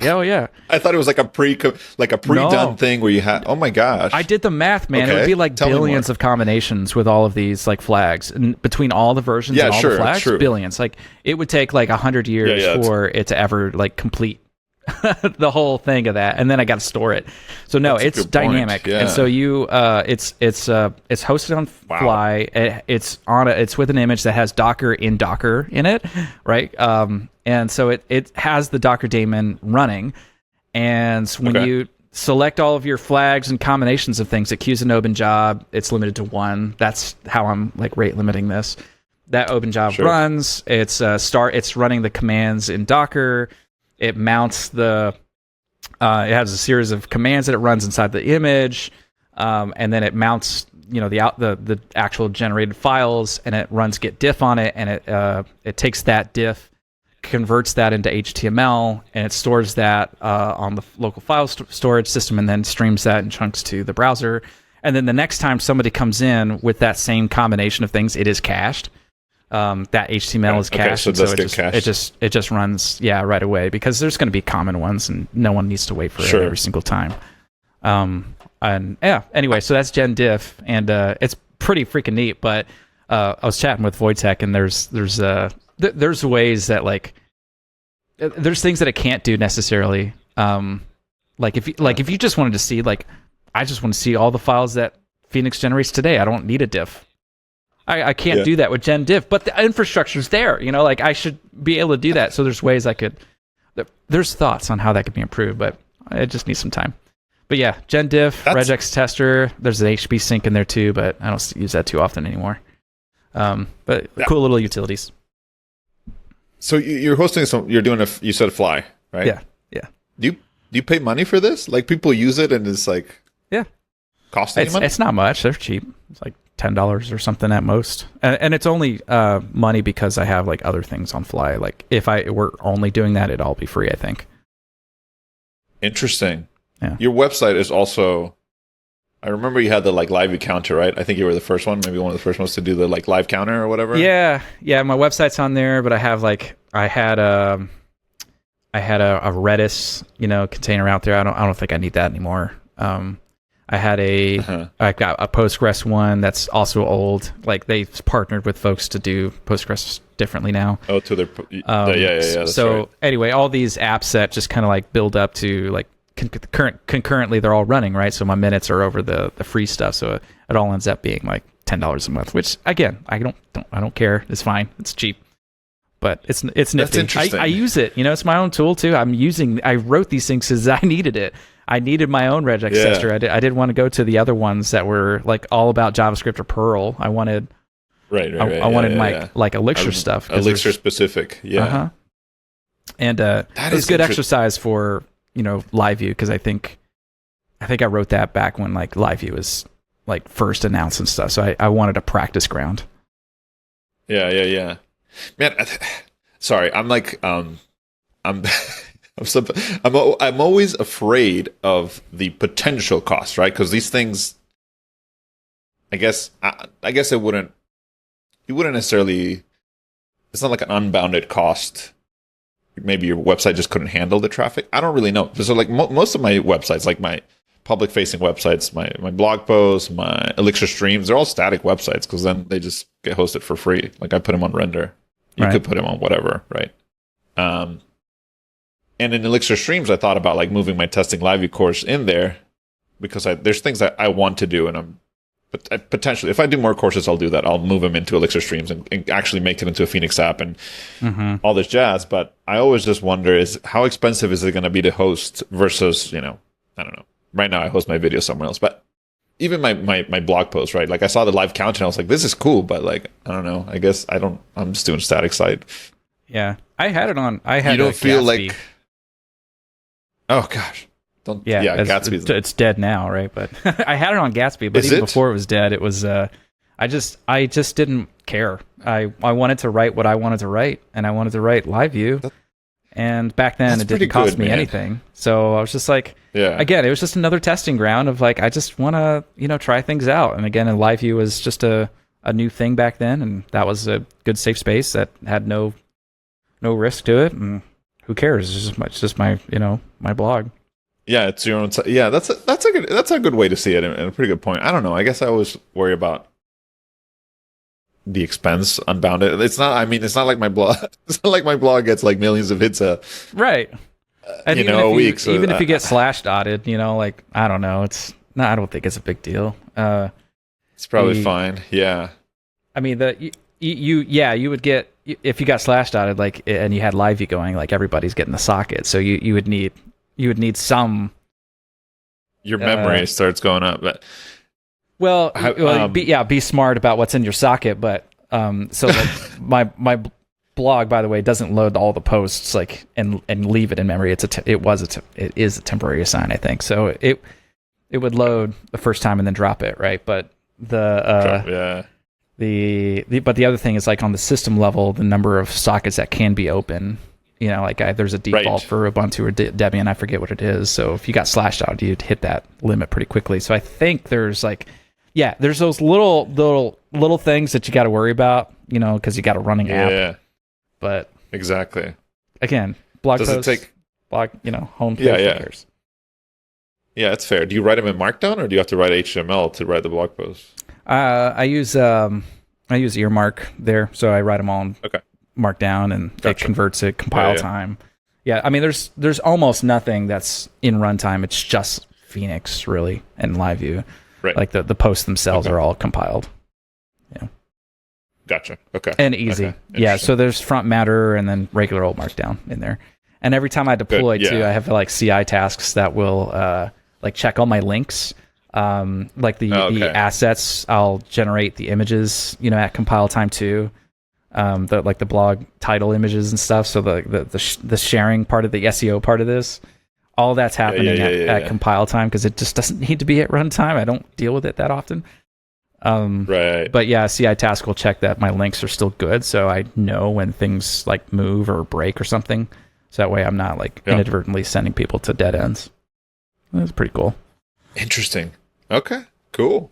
I thought it was like a pre-done thing where you had. Oh my gosh! I did the math, man. Okay. It would be like billions of combinations with all of these like flags, and between all the versions and all the flags, billions. Like it would take like 100 years for it to ever like complete the whole thing of that, and then I got to store it. So no, it's dynamic, and so you it's hosted on Fly. It's with an image that has Docker in it, right? And so it has the Docker daemon running, and when you select all of your flags and combinations of things, it queues an open job. It's limited to one. That's how I'm like rate limiting this. that OpenJava runs. It's it's running the commands in Docker. It mounts it has a series of commands that it runs inside the image, and then it mounts the actual generated files, and it runs git diff on it, and it takes that diff, converts that into HTML, and it stores that on the local file storage system, and then streams that in chunks to the browser. And then the next time somebody comes in with that same combination of things, it is cached. That HTML is cached, okay, so it just runs right away, because there's going to be common ones, and no one needs to wait for it every single time. Anyway, so that's Gen Diff, and it's pretty freaking neat. But I was chatting with Wojtek, and there's ways that, like, there's things that it can't do necessarily. Like if you just wanted to see, like, I just want to see all the files that Phoenix generates today. I don't need a diff. I can't do that with Gen Diff, but the infrastructure's there. Like, I should be able to do that. So there's ways I could. There's thoughts on how that could be improved, but it just needs some time. But yeah, Gen Diff, regex tester. There's an HB sync in there too, but I don't use that too often anymore. But cool little utilities. So you're hosting you're doing you said Fly, right? Yeah. Do you pay money for this? Like, people use it and it's like, cost any money? It's not much. They're cheap. It's like $10 or something at most, and it's only money because I have, like, other things on Fly. Like, if I were only doing that, it'd all be free, I think. Interesting. Yeah. Your website is also, I remember you had the, like, live counter, right? I think you were the first one, maybe one of the first ones to do the, like, live counter or whatever. Yeah. My website's on there, but I have, like, I had a Redis, container out there. I don't think I need that anymore. I had I got a Postgres one that's also old. Like, they've partnered with folks to do Postgres differently now. Oh, to their That's so right. Anyway, all these apps that just kind of, like, build up to, like, concurrently, they're all running, right? So my minutes are over the free stuff. So it all ends up being like $10 a month, which, again, I don't care. It's fine. It's cheap. But it's nifty. That's interesting. I use it. It's my own tool too. I wrote these things because I needed it. I needed my own regex tester. I didn't want to go to the other ones that were, like, all about JavaScript or Perl. I wanted I wanted like Elixir stuff. Elixir specific. Yeah. And it was good exercise for LiveView, because I think I wrote that back when, like, LiveView was, like, first announced and stuff. So I wanted a practice ground. Yeah. Man, sorry. I'm like, I'm always afraid of the potential cost, right? Because these things, I guess it wouldn't. You wouldn't necessarily. It's not like an unbounded cost. Maybe your website just couldn't handle the traffic. I don't really know. So, like, most of my websites, like my public-facing websites, my blog posts, my Elixir streams, they're all static websites, because then they just get hosted for free. Like, I put them on Render. You could put them on whatever, right? And in Elixir streams, I thought about, like, moving my testing LiveView course in there, because there's things that I want to do, and potentially, if I do more courses, I'll do that. I'll move them into Elixir streams and actually make it into a Phoenix app and all this jazz. But I always just wonder, is how expensive is it going to be to host versus, I don't know. Right now I host my video somewhere else, but even my blog post, right? Like, I saw the live count and I was like, this is cool, but, like, I don't know. I guess I'm just doing static site. Yeah. I had it on. You don't feel Gatsby. Like, oh gosh. Gatsby. It's dead now, right? But I had it on Gatsby, but even before it was dead, it was. I just didn't care. I wanted to write what I wanted to write, and I wanted to write LiveView. And back then, it didn't cost me anything. So I was just like, again, it was just another testing ground of, like, I just want to try things out. And again, LiveView was just a new thing back then, and that was a good safe space that had no risk to it. And who cares? It's just my my blog. Yeah, it's your own. Yeah, that's a good way to see it, and a pretty good point. I don't know. I guess I always worry about the expense unbounded. It's not. I mean, it's not like my blog. It's not like my blog gets, like, millions of hits right. And a week. So even if you get slash-dotted, like, I don't know. I don't think it's a big deal. It's probably fine. Yeah. I mean, you would get, if you got slash-dotted, like, and you had LiveView going, like, everybody's getting the socket. So you would need some. Your memory starts going up, but be smart about what's in your socket. But So my blog, by the way, doesn't load all the posts like and leave it in memory. It is a temporary assign, I think. So it would load the first time and then drop it, right? But the other thing is like on the system level, the number of sockets that can be open. You know, like there's a default for Ubuntu or Debian, I forget what it is. So if you got slashed out, you'd hit that limit pretty quickly. So I think there's like, there's those little things that you got to worry about, you know, because you got a running app. Yeah. But exactly. Again, blog posts, home page. Yeah, it's fair. Do you write them in Markdown or do you have to write HTML to write the blog posts? I use Earmark there, so I write them all in Markdown, and it converts it compile time. Yeah, I mean, there's almost nothing that's in runtime. It's just Phoenix, really, and LiveView. Right. Like the posts themselves are all compiled. Yeah. Gotcha. Okay. And easy. Okay. Yeah, so there's front matter and then regular old Markdown in there. And every time I deploy too, I have like CI tasks that will like check all my links. Like the assets, I'll generate the images, you know, at compile time too. The blog title images and stuff. So the sharing part of the SEO part of this, all that's happening at compile time because it just doesn't need to be at runtime. I don't deal with it that often. Right. But yeah, CI task will check that my links are still good, so I know when things like move or break or something. So that way I'm not like inadvertently sending people to dead ends. That's pretty cool. Interesting. Okay. Cool.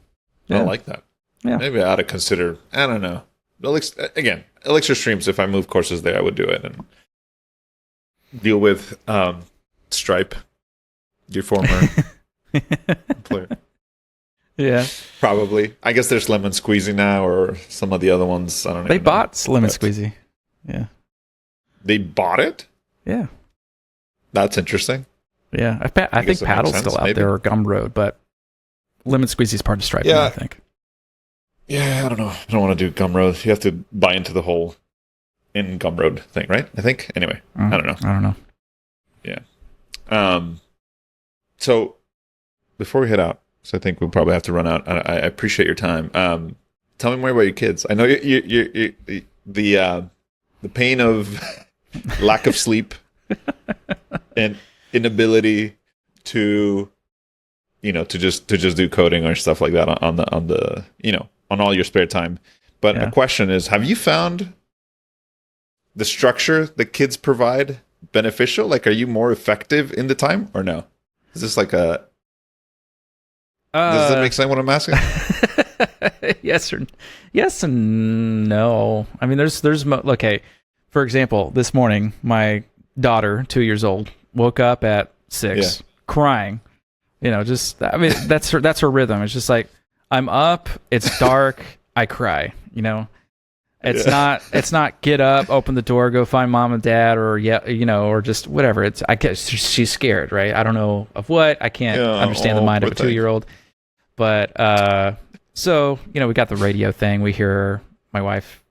Yeah. I like that. Yeah. Maybe I ought to consider. I don't know. Elixir Streams. If I move courses there, I would do it and deal with Stripe, your former employer. Yeah, probably. I guess there's Lemon Squeezy now, or some of the other ones. I don't know. They bought Lemon Squeezy. Yeah, they bought it. Yeah, that's interesting. Yeah, I think Paddle's still out there, or Gumroad, but Lemon Squeezy's part of Stripe. Yeah, I think. Yeah, I don't know. I don't want to do Gumroad. You have to buy into the whole in Gumroad thing, right? I think. Anyway, I don't know. Yeah. So before we head out. So I think we'll probably have to run out. I appreciate your time. Tell me more about your kids. I know you the pain of lack of sleep and inability to just do coding or stuff like that on the on all your spare time. But the question is, have you found the structure the kids provide beneficial? Like, are you more effective in the time or no? Is this like a does that make sense what I'm asking? Yes and no. I mean, there's okay. For example, this morning, my daughter, 2 years old, woke up at 6, crying. You know, that's her rhythm. It's just like, I'm up, it's dark, I cry. You know, it's not get up, open the door, go find mom and dad, or or just whatever. I guess she's scared, right? I don't know of what. I can't understand the mind of a 2-year-old. But so we got the radio thing. We hear my wife,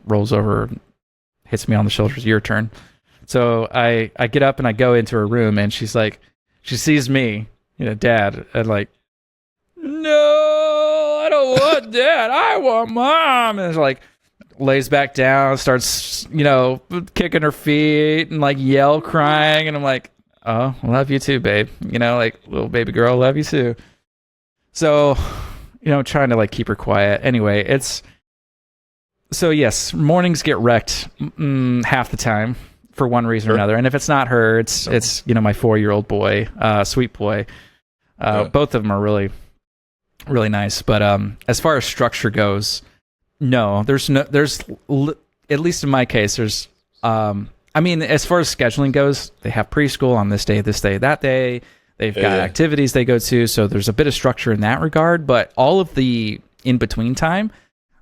rolls over, hits me on the shoulders. Your turn. So I get up and I go into her room, and she's like, she sees me, dad, and like, no, I don't want dad. I want mom. And it's like, lays back down, starts, kicking her feet and like yell, crying. And I'm like, oh, love you too, babe. Like, little baby girl, love you too. So, trying to like keep her quiet. Anyway, so yes, mornings get wrecked half the time for one reason or another. And if it's not her, it's my 4-year-old boy, sweet boy. Both of them are really, really nice. But as far as structure goes, no, there's at least in my case, there's as far as scheduling goes, they have preschool on this day, that day. They've got activities they go to, so there's a bit of structure in that regard. But all of the in-between time,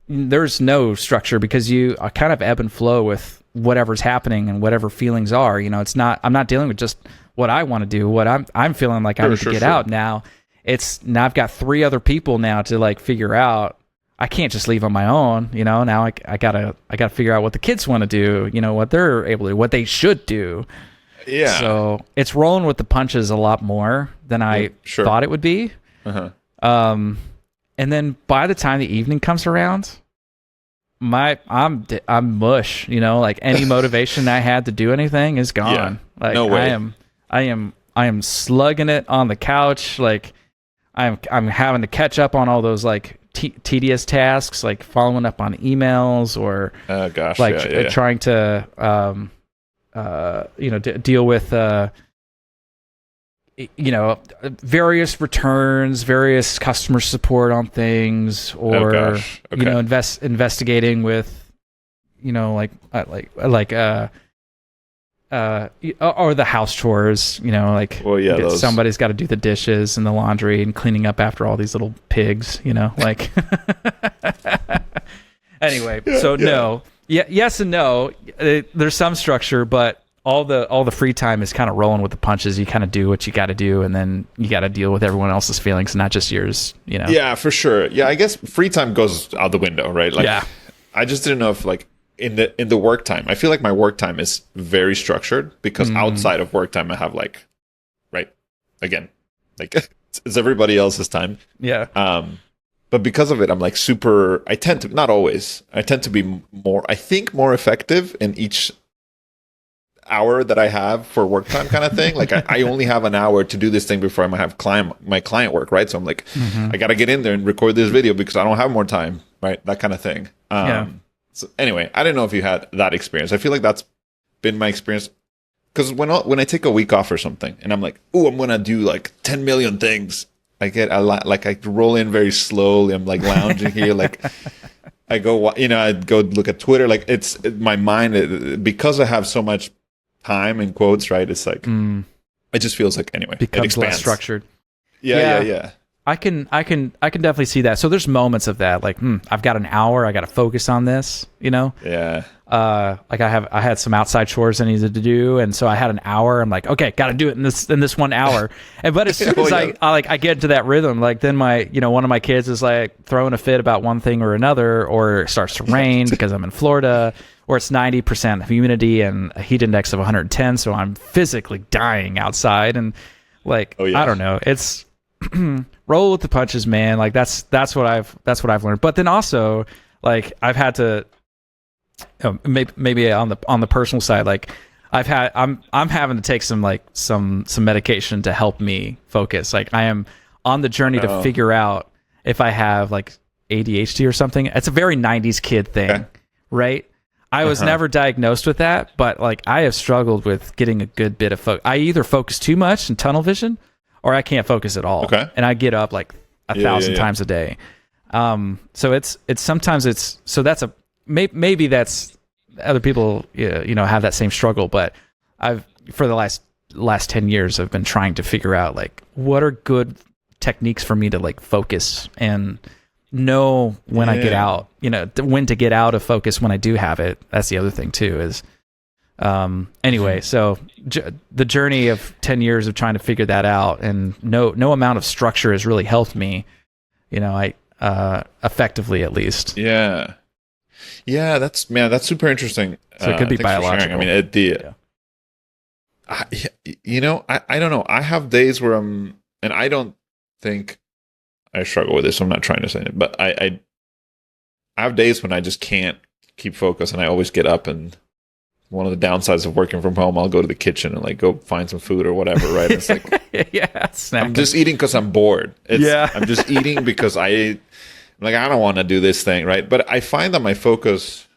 there's no structure because you kind of ebb and flow with whatever's happening and whatever feelings are. It's not. I'm not dealing with just what I want to do. What I'm feeling like I need to get out now. Now I've got 3 other people now to like figure out. I can't just leave on my own. Now I gotta figure out what the kids want to do. What they're able to do, what they should do. Yeah. So it's rolling with the punches a lot more than I thought it would be. Uh-huh. And then by the time the evening comes around, I'm mush, you know, like any motivation I had to do anything is gone. Yeah. Like No way. I am slugging it on the couch. Like I'm having to catch up on all those like tedious tasks, like following up on emails or Gosh, like yeah. trying to deal with various returns, various customer support on things, or Okay. investigating with or the house chores, like Well, yeah, somebody's got to do the dishes and the laundry and cleaning up after all these little pigs, like anyway, so no. Yeah, yes and no. There's some structure, but all the free time is kind of rolling with the punches. You kind of do what you got to do, and then you got to deal with everyone else's feelings, not just yours. Yeah, for sure. Yeah, I guess free time goes out the window, right? Like, yeah. I just didn't know if like in the work time, I feel like my work time is very structured because outside of work time, I have like, right, again, like it's everybody else's time. Yeah. But because of it, I'm like I tend to, not always, I tend to be more effective in each hour that I have for work time kind of thing. Like I only have an hour to do this thing before I might have my client work, right? So I'm like, I got to get in there and record this video because I don't have more time, right? That kind of thing. So anyway, I don't know if you had that experience. I feel like that's been my experience. Because when I take a week off or something and I'm like, oh, I'm going to do like 10 million things. I get a lot, like I roll in very slowly. I'm like lounging here. Like I go, I'd go look at Twitter. Like my mind, because I have so much time in quotes, right? It's like, it just feels like, anyway, becomes it expands. Less structured. Yeah. I can definitely see that. So there's moments of that, like, I've got an hour, I got to focus on this, Yeah. Like I had some outside chores I needed to do, and so I had an hour. I'm like, okay, got to do it in this 1 hour. But as soon as I get into that rhythm, like then my one of my kids is like throwing a fit about one thing or another, or it starts to rain because I'm in Florida, or it's 90% humidity and a heat index of 110, so I'm physically dying outside, and like I don't know, it's roll with the punches, man. Like that's what I've learned. But then also, like I've had to. Maybe on the personal side, like I'm having to take some medication to help me focus. Like I am on the journey to figure out if I have like ADHD or something. It's a very 90s kid thing, right? I was never diagnosed with that, but like I have struggled with getting a good bit of focus. I either focus too much in tunnel vision, or I can't focus at all. Okay. And I get up like 1,000 times a day. So it's sometimes it's so that's a maybe that's other people have that same struggle, but I've for the last 10 years I've been trying to figure out like what are good techniques for me to like focus and know when I get out, when to get out of focus when I do have it. That's the other thing too is anyway, so the journey of 10 years of trying to figure that out, and no amount of structure has really helped me, I effectively at least. Yeah, that's super interesting. So it could be biological. I mean, I don't know. I have days where and I don't think I struggle with this. So I'm not trying to say it, but I have days when I just can't keep focus, and I always get up. And one of the downsides of working from home, I'll go to the kitchen and like go find some food or whatever. Right? It's like I'm just eating because I'm bored. I'm just eating because I don't want to do this thing, right? But I find that my focus,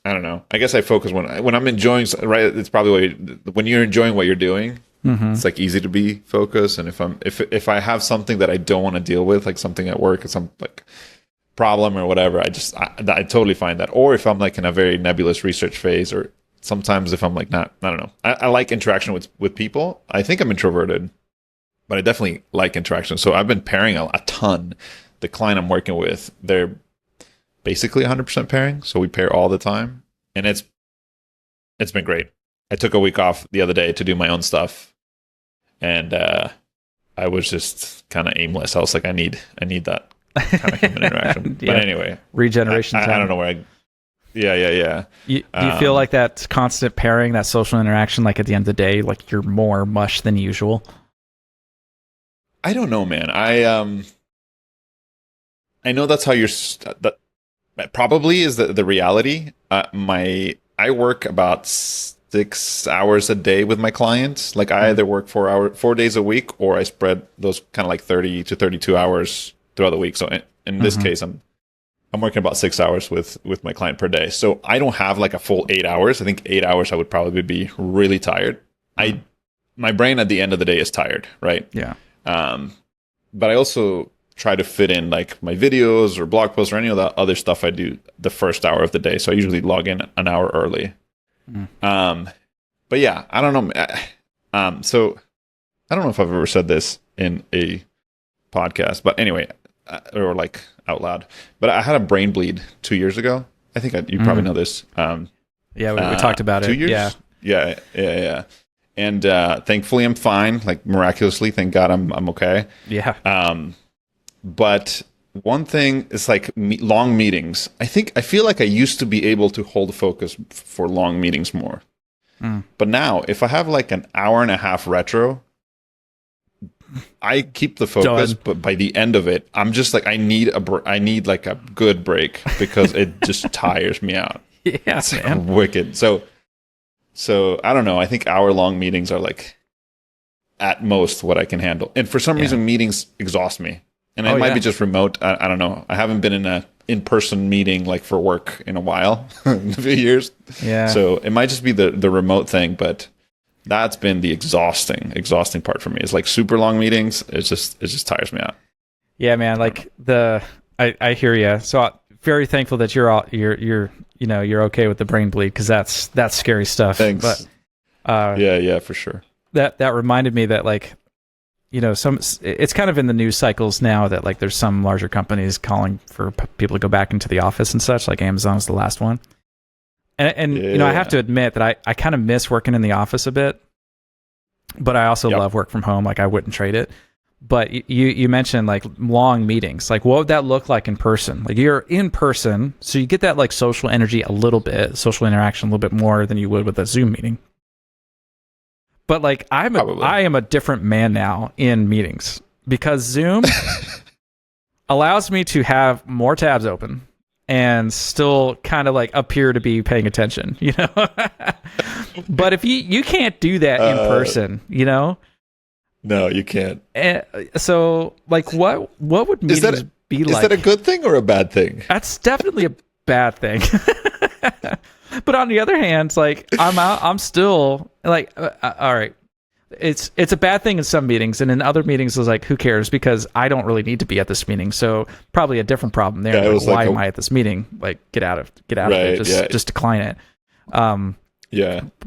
I don't know. I guess I focus when I'm enjoying, right? It's probably when you're enjoying what you're doing, it's like easy to be focused. And if I have something that I don't want to deal with, like something at work or some like problem or whatever, I totally find that. Or if I'm like in a very nebulous research phase, or sometimes if I'm like I don't know. I like interaction with people. I think I'm introverted, but I definitely like interaction. So I've been pairing a ton. The client I'm working with, they're basically 100% pairing, so we pair all the time, and it's been great. I took a week off the other day to do my own stuff, and I was just kind of aimless. I was like, I need that kind of human interaction. But anyway, regeneration time. I don't know where I. Yeah. Do you feel like that constant pairing, that social interaction, like at the end of the day, like you're more mush than usual? I don't know, man. I know that's how probably is the reality. I work about 6 hours a day with my clients. Like I either work 4 days a week, or I spread those kind of like 30 to 32 hours throughout the week. So in this case, I'm working about 6 hours with my client per day. So I don't have like a full 8 hours. I think 8 hours I would probably be really tired. My brain at the end of the day is tired, right? Yeah. But I also try to fit in like my videos or blog posts or any of the other stuff I do the first hour of the day. So I usually log in an hour early. But yeah, I don't know. So I don't know if I've ever said this in a podcast, but anyway, or like out loud, but I had a brain bleed 2 years ago. I think you probably know this. Yeah, we talked about 2 it. years? Yeah. And thankfully I'm fine, like miraculously, thank God I'm okay. Yeah. But one thing is like long meetings. I feel like I used to be able to hold focus for long meetings more. But now if I have like an hour and a half retro, I keep the focus, but by the end of it, I'm just like, I need like a good break because it just tires me out. Yeah, it's like wicked. So I don't know. I think hour-long meetings are like at most what I can handle. And for some reason, meetings exhaust me. And it might be just remote. I don't know. I haven't been in a in-person meeting like for work in a while, in a few years. Yeah. So it might just be the remote thing, but that's been the exhausting part for me. It's like super long meetings. It just tires me out. Yeah, man. Like I hear you. So very thankful that you're okay with the brain bleed, because that's scary stuff. Thanks. But yeah, for sure. That reminded me that, like, it's kind of in the news cycles now that like there's some larger companies calling for people to go back into the office and such. Like Amazon was the last one. And I have to admit that I kind of miss working in the office a bit, but I also love work from home. Like I wouldn't trade it. But you mentioned like long meetings. Like what would that look like in person? Like you're in person, so you get that like social energy a little bit, social interaction a little bit more than you would with a Zoom meeting. But like I am a different man now in meetings, because Zoom allows me to have more tabs open and still kind of like appear to be paying attention, But if you can't do that in person, No, you can't. And so like what would meetings be like? Is that a good thing or a bad thing? That's definitely a bad thing. But on the other hand, like I'm still like, all right, it's a bad thing in some meetings, and in other meetings it's like, who cares, because I don't really need to be at this meeting. So probably a different problem there. Like, why am I at this meeting? Like get out of it. Just decline it.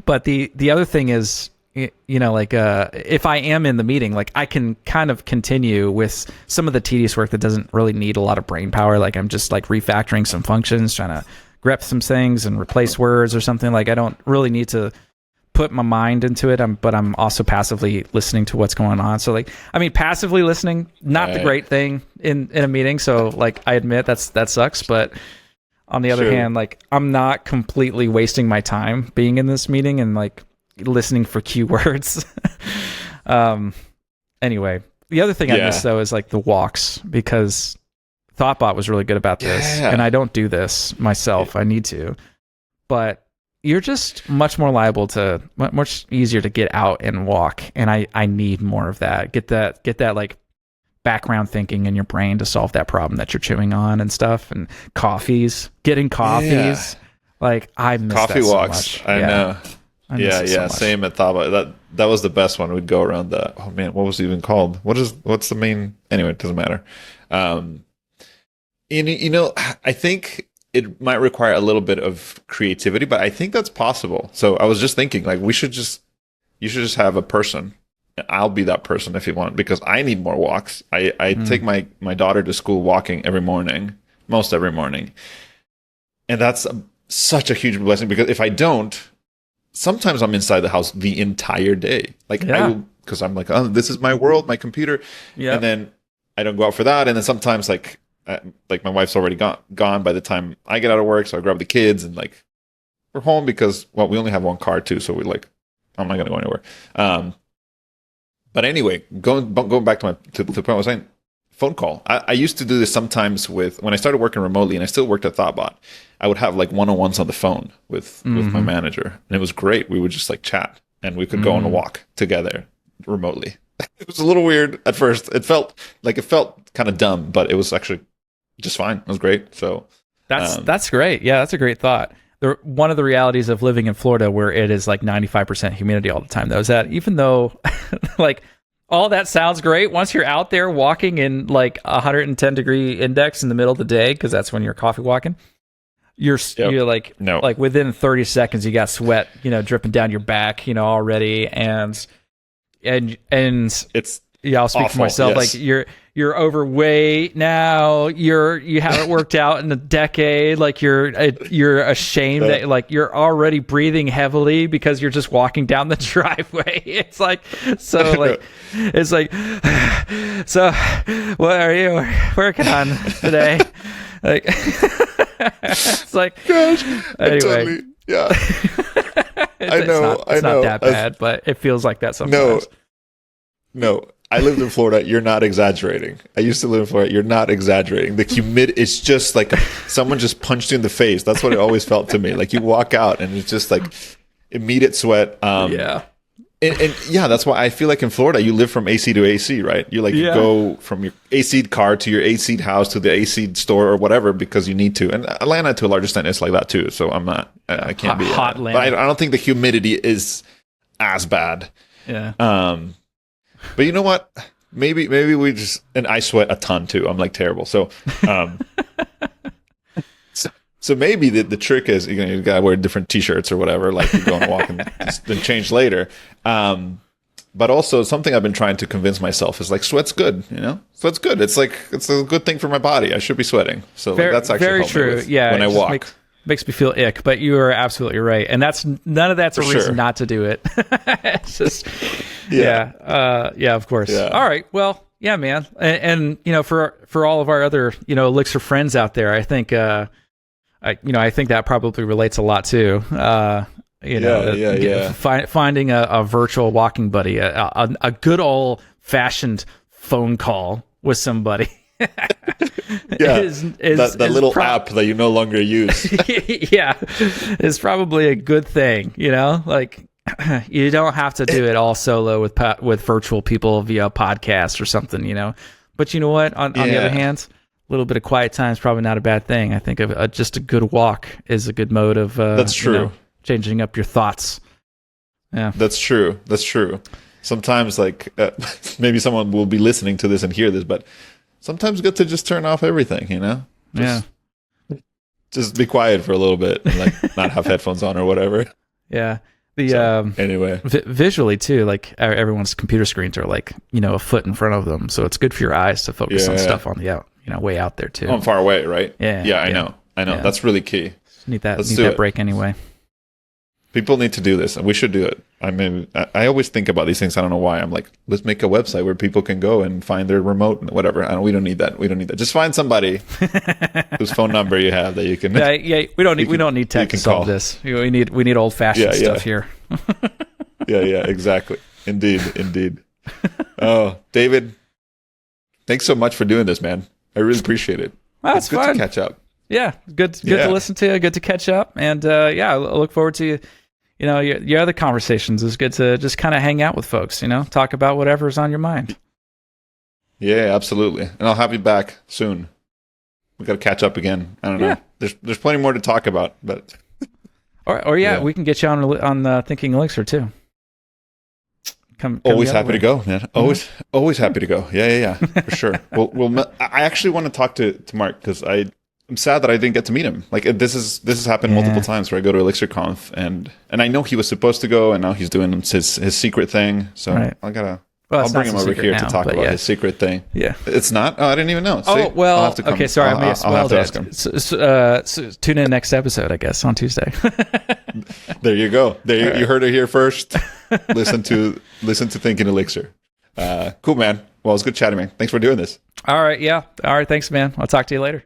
But the other thing is, if I am in the meeting, like I can kind of continue with some of the tedious work that doesn't really need a lot of brain power. Like I'm just like refactoring some functions, trying to grep some things and replace words or something. Like I don't really need to put my mind into it, but I'm also passively listening to what's going on. So like, I mean, passively listening, not the great thing in a meeting. So like, I admit that sucks, but on the other hand, like I'm not completely wasting my time being in this meeting and like listening for keywords. Anyway, the other thing I miss though is like the walks, because Thoughtbot was really good about this, and I don't do this myself. I need to, but you're just much more liable to, much easier to get out and walk, and I need more of that. Get that like background thinking in your brain to solve that problem that you're chewing on and stuff. And getting coffees. Like I miss coffee that walks. So much. I know. So same at Thoughtbot. That was the best one. We'd go around what was it even called? What's the main? Anyway, it doesn't matter. I think it might require a little bit of creativity, but I think that's possible. So I was just thinking, like, you should just have a person. I'll be that person if you want, because I need more walks. I take my daughter to school walking most every morning. And that's such a huge blessing, because if I don't, sometimes I'm inside the house the entire day. Like because I'm like, oh, this is my world, my computer. Yeah. And then I don't go out for that. And then sometimes like my wife's already gone by the time I get out of work. So I grab the kids and like, we're home because, well, we only have one car too. So we're like, I'm not going to go anywhere. But anyway, going back to the point I was saying, phone call. I used to do this sometimes when I started working remotely, and I still worked at Thoughtbot. I would have like one-on-ones on the phone with my manager, and it was great. We would just like chat, and we could go on a walk together remotely. It was a little weird at first. It felt kind of dumb, but it was actually just fine. It was great. So that's great. Yeah, that's a great thought. One of the realities of living in Florida, where it is like 95% humidity all the time, though, is that even though like all that sounds great, once you're out there walking in like 110 degree index in the middle of the day, because that's when you're coffee walking, you're like like within 30 seconds you got sweat, dripping down your back, already, and it's I'll speak for myself. Yes. Like you're overweight now. You haven't worked out in a decade. Like you're ashamed that like you're already breathing heavily because you're just walking down the driveway. It's like so what are you working on today? Like it's like gosh, anyway. totally, yeah. I know. It's not that bad, but it feels like that sometimes. No. I lived in Florida. You're not exaggerating. I used to live in Florida. You're not exaggerating. The humidity, it's just like someone just punched you in the face. That's what it always felt to me. Like you walk out and it's just like immediate sweat. Yeah. And yeah, that's why I feel like in Florida, you live from AC to AC, right? You you go from your AC car to your AC house to the AC store or whatever because you need to. And Atlanta, to a large extent, is like that too. So I can't be hot. But I don't think the humidity is as bad. Yeah. But you know what? Maybe we just, and I sweat a ton too. I'm like terrible. So, so maybe the trick is you gotta wear different t-shirts or whatever. Like you go and walk and then change later. But also something I've been trying to convince myself is like sweat's good. Sweat's good. It's like it's a good thing for my body. I should be sweating. So that's actually very true. Yeah, when I walk. Makes me feel ick, but you are absolutely right, and none of that's a reason not to do it. It's just, of course. Yeah. All right, well, yeah, man, and for all of our other Elixir friends out there, I think I think that probably relates a lot too. Finding a virtual walking buddy, a good old fashioned phone call with somebody. That little app that you no longer use. Yeah, is probably a good thing. Like you don't have to do it all solo with virtual people via podcast or something. But you know what? On the other hand, a little bit of quiet time is probably not a bad thing. I think just a good walk is a good mode of that's true. Changing up your thoughts. Yeah, that's true. Sometimes, like maybe someone will be listening to this and hear this, but sometimes good to just turn off everything, Just be quiet for a little bit and like not have headphones on or whatever. Yeah. Anyway, visually too, like everyone's computer screens are like, a foot in front of them. So it's good for your eyes to focus on stuff on the way out there too. I'm far away, right? Yeah. I know. Yeah. That's really key. Need that break anyway. People need to do this, and we should do it. I mean, I always think about these things. I don't know why. I'm like, let's make a website where people can go and find their remote and whatever. We don't need that. Just find somebody whose phone number you have that you can. Yeah. We don't need tech to solve this. We need old fashioned stuff here. Yeah. Exactly. Indeed. Oh, David, thanks so much for doing this, man. I really appreciate it. Well, it's good fun to catch up. Yeah, good to listen to. Good to catch up, and I look forward to your other conversations. It's good to just kind of hang out with folks. Talk about whatever's on your mind. Yeah, absolutely, and I'll have you back soon. We got to catch up again. I don't know. There's plenty more to talk about, but or we can get you on Thinking Elixir too. Come always happy to go, man. Always happy to go. Yeah, for sure. Well, I actually want to talk to Mark because I'm sad that I didn't get to meet him. Like this has happened multiple times where I go to ElixirConf and I know he was supposed to go and now he's doing his secret thing. So I'll bring him over here to talk about his secret thing. Yeah, it's not. Oh, I didn't even know. Oh, well, I'll have to come. Okay, sorry, I may have spoiled it. So tune in next episode, I guess, on Tuesday. There you go. You heard it here first. Listen to Thinking Elixir. Cool, man. Well, it was good chatting, man. Thanks for doing this. All right, yeah. All right, thanks, man. I'll talk to you later.